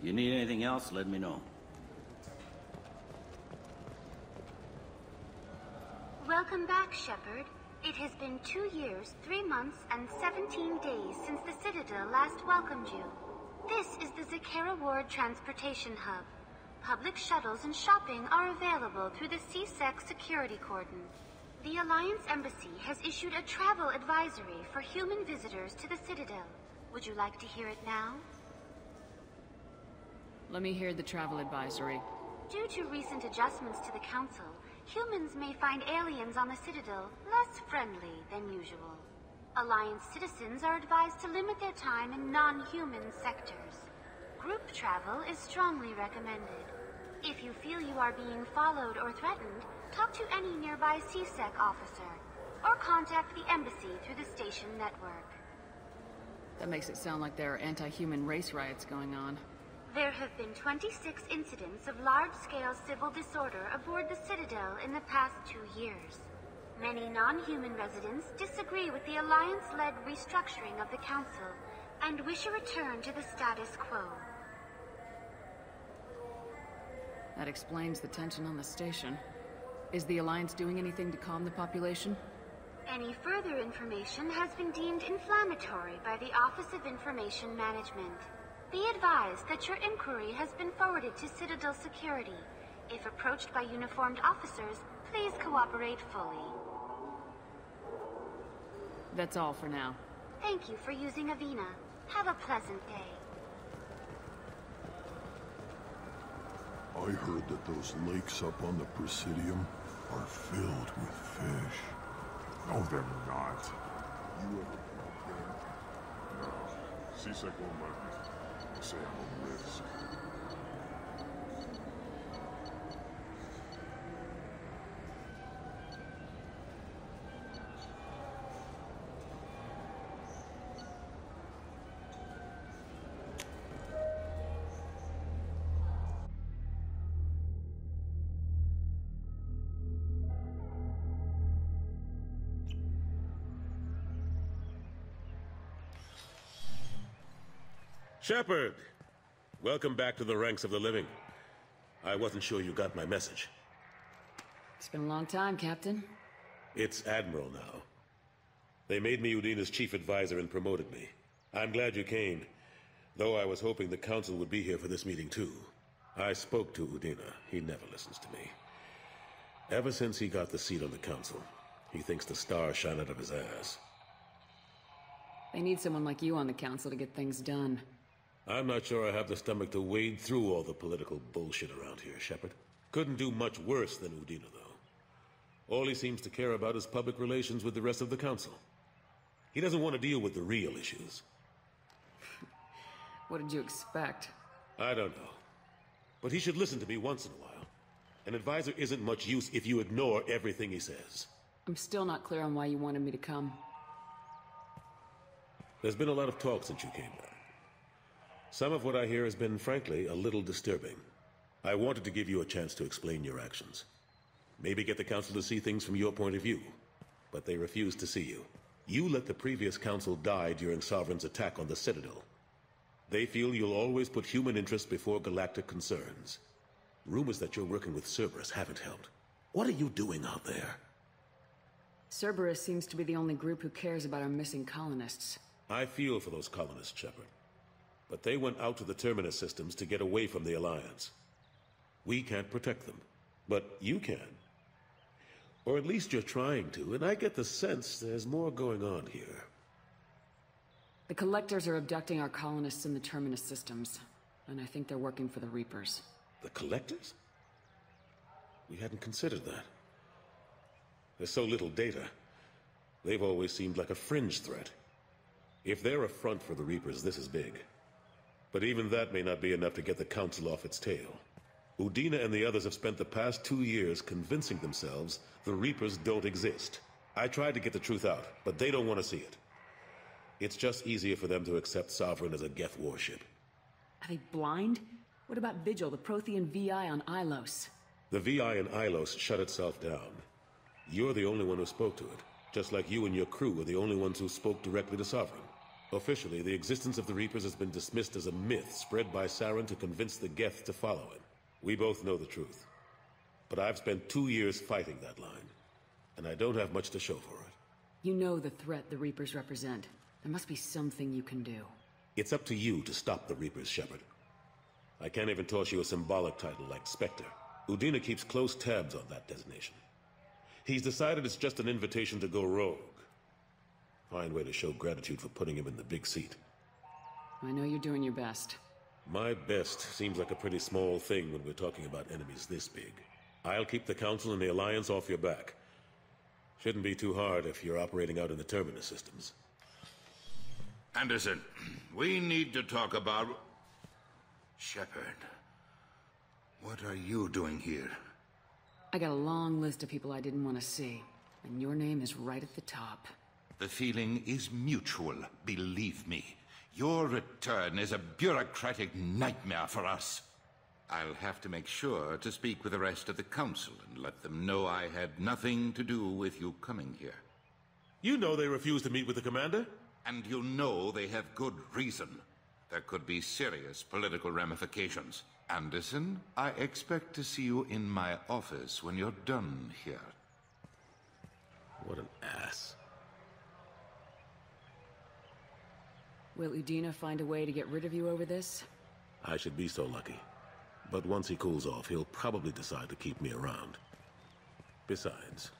You need anything else, let me know. Welcome back, Shepard. It has been 2 years, 3 months, and 17 days since the Citadel last welcomed you. This is the Zakira Ward Transportation Hub. Public shuttles and shopping are available through the CSEC security cordon. The Alliance Embassy has issued a travel advisory for human visitors to the Citadel. Would you like to hear it now? Let me hear the travel advisory. Due to recent adjustments to the Council, humans may find aliens on the Citadel less friendly than usual. Alliance citizens are advised to limit their time in non-human sectors. Group travel is strongly recommended. If you feel you are being followed or threatened, talk to any nearby CSEC officer, or contact the Embassy through the station network. That makes it sound like there are anti-human race riots going on. There have been 26 incidents of large-scale civil disorder aboard the Citadel in the past 2 years. Many non-human residents disagree with the Alliance-led restructuring of the Council and wish a return to the status quo. That explains the tension on the station. Is the Alliance doing anything to calm the population? Any further information has been deemed inflammatory by the Office of Information Management. Be advised that your inquiry has been forwarded to Citadel Security. If approached by uniformed officers, please cooperate fully. That's all for now. Thank you for using Avina. Have a pleasant day. I heard that those lakes up on the Presidium are filled with fish. No, they're not. You ever been there? No. CSEC won't let me. They say I'm a risk. Shepard! Welcome back to the ranks of the living. I wasn't sure you got my message. It's been a long time, Captain. It's Admiral now. They made me Udina's chief advisor and promoted me. I'm glad you came, though I was hoping the Council would be here for this meeting too. I spoke to Udina. He never listens to me. Ever since he got the seat on the Council, he thinks the stars shine out of his ass. They need someone like you on the Council to get things done. I'm not sure I have the stomach to wade through all the political bullshit around here, Shepard. Couldn't do much worse than Udina, though. All he seems to care about is public relations with the rest of the Council. He doesn't want to deal with the real issues. What did you expect? I don't know. But he should listen to me once in a while. An advisor isn't much use if you ignore everything he says. I'm still not clear on why you wanted me to come. There's been a lot of talk since you came back. Some of what I hear has been, frankly, a little disturbing. I wanted to give you a chance to explain your actions. Maybe get the Council to see things from your point of view. But they refuse to see you. You let the previous Council die during Sovereign's attack on the Citadel. They feel you'll always put human interests before galactic concerns. Rumors that you're working with Cerberus haven't helped. What are you doing out there? Cerberus seems to be the only group who cares about our missing colonists. I feel for those colonists, Shepard. But they went out to the Terminus systems to get away from the Alliance. We can't protect them, but you can. Or at least you're trying to, and I get the sense there's more going on here. The Collectors are abducting our colonists in the Terminus systems, and I think they're working for the Reapers. The Collectors? We hadn't considered that. There's so little data. They've always seemed like a fringe threat. If they're a front for the Reapers, this is big. But even that may not be enough to get the Council off its tail. Udina and the others have spent the past 2 years convincing themselves the Reapers don't exist. I tried to get the truth out, but they don't want to see it. It's just easier for them to accept Sovereign as a Geth warship. Are they blind? What about Vigil, the Prothean VI on Ilos? The VI in Ilos shut itself down. You're the only one who spoke to it, just like you and your crew were the only ones who spoke directly to Sovereign. Officially, the existence of the Reapers has been dismissed as a myth spread by Saren to convince the Geth to follow him. We both know the truth. But I've spent 2 years fighting that line, and I don't have much to show for it. You know the threat the Reapers represent. There must be something you can do. It's up to you to stop the Reapers, Shepard. I can't even toss you a symbolic title like Spectre. Udina keeps close tabs on that designation. He's decided it's just an invitation to go rogue. Fine way to show gratitude for putting him in the big seat. I know you're doing your best. My best seems like a pretty small thing when we're talking about enemies this big. I'll keep the Council and the Alliance off your back. Shouldn't be too hard if you're operating out in the Terminus systems. Anderson, we need to talk about... Shepard, what are you doing here? I got a long list of people I didn't want to see, and your name is right at the top. The feeling is mutual, believe me. Your return is a bureaucratic nightmare for us. I'll have to make sure to speak with the rest of the Council and let them know I had nothing to do with you coming here. You know they refused to meet with the Commander? And you know they have good reason. There could be serious political ramifications. Anderson, I expect to see you in my office when you're done here. What an ass. Will Udina find a way to get rid of you over this? I should be so lucky. But once he cools off, he'll probably decide to keep me around. Besides,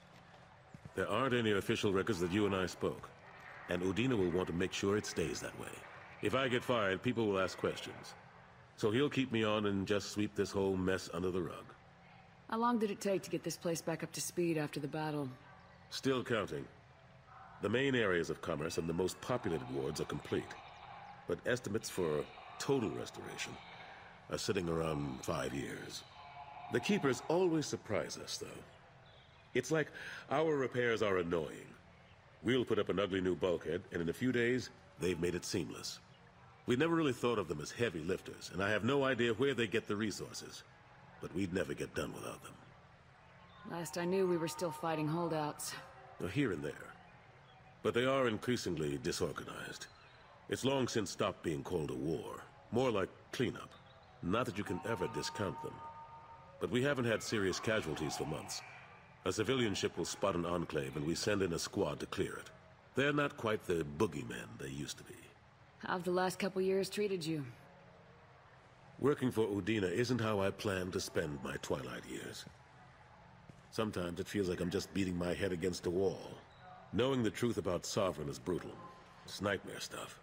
there aren't any official records that you and I spoke. And Udina will want to make sure it stays that way. If I get fired, people will ask questions. So he'll keep me on and just sweep this whole mess under the rug. How long did it take to get this place back up to speed after the battle? Still counting. The main areas of commerce and the most populated wards are complete. But estimates for total restoration are sitting around 5 years. The Keepers always surprise us, though. It's like our repairs are annoying. We'll put up an ugly new bulkhead, and in a few days, they've made it seamless. We never really thought of them as heavy lifters, and I have no idea where they get the resources. But we'd never get done without them. Last I knew, we were still fighting holdouts. Here and there. But they are increasingly disorganized. It's long since stopped being called a war. More like cleanup. Not that you can ever discount them. But we haven't had serious casualties for months. A civilian ship will spot an enclave, and we send in a squad to clear it. They're not quite the boogeymen they used to be. How have the last couple years treated you? Working for Udina isn't how I plan to spend my twilight years. Sometimes it feels like I'm just beating my head against a wall. Knowing the truth about Sovereign is brutal. It's nightmare stuff.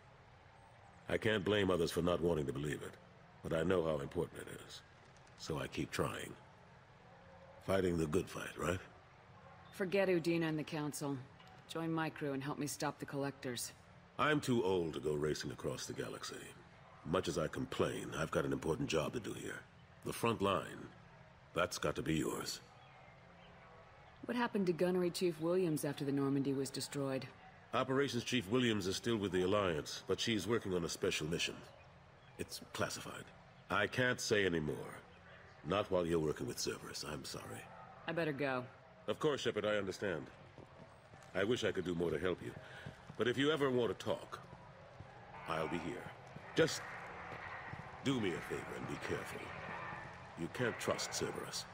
I can't blame others for not wanting to believe it, but I know how important it is. So I keep trying. Fighting the good fight, right? Forget Udina and the Council. Join my crew and help me stop the Collectors. I'm too old to go racing across the galaxy. Much as I complain, I've got an important job to do here. The front line, that's got to be yours. What happened to Gunnery Chief Williams after the Normandy was destroyed? Operations Chief Williams is still with the Alliance, but she's working on a special mission. It's classified. I can't say any more. Not while you're working with Cerberus, I'm sorry. I better go. Of course, Shepard, I understand. I wish I could do more to help you. But if you ever want to talk, I'll be here. Just do me a favor and be careful. You can't trust Cerberus.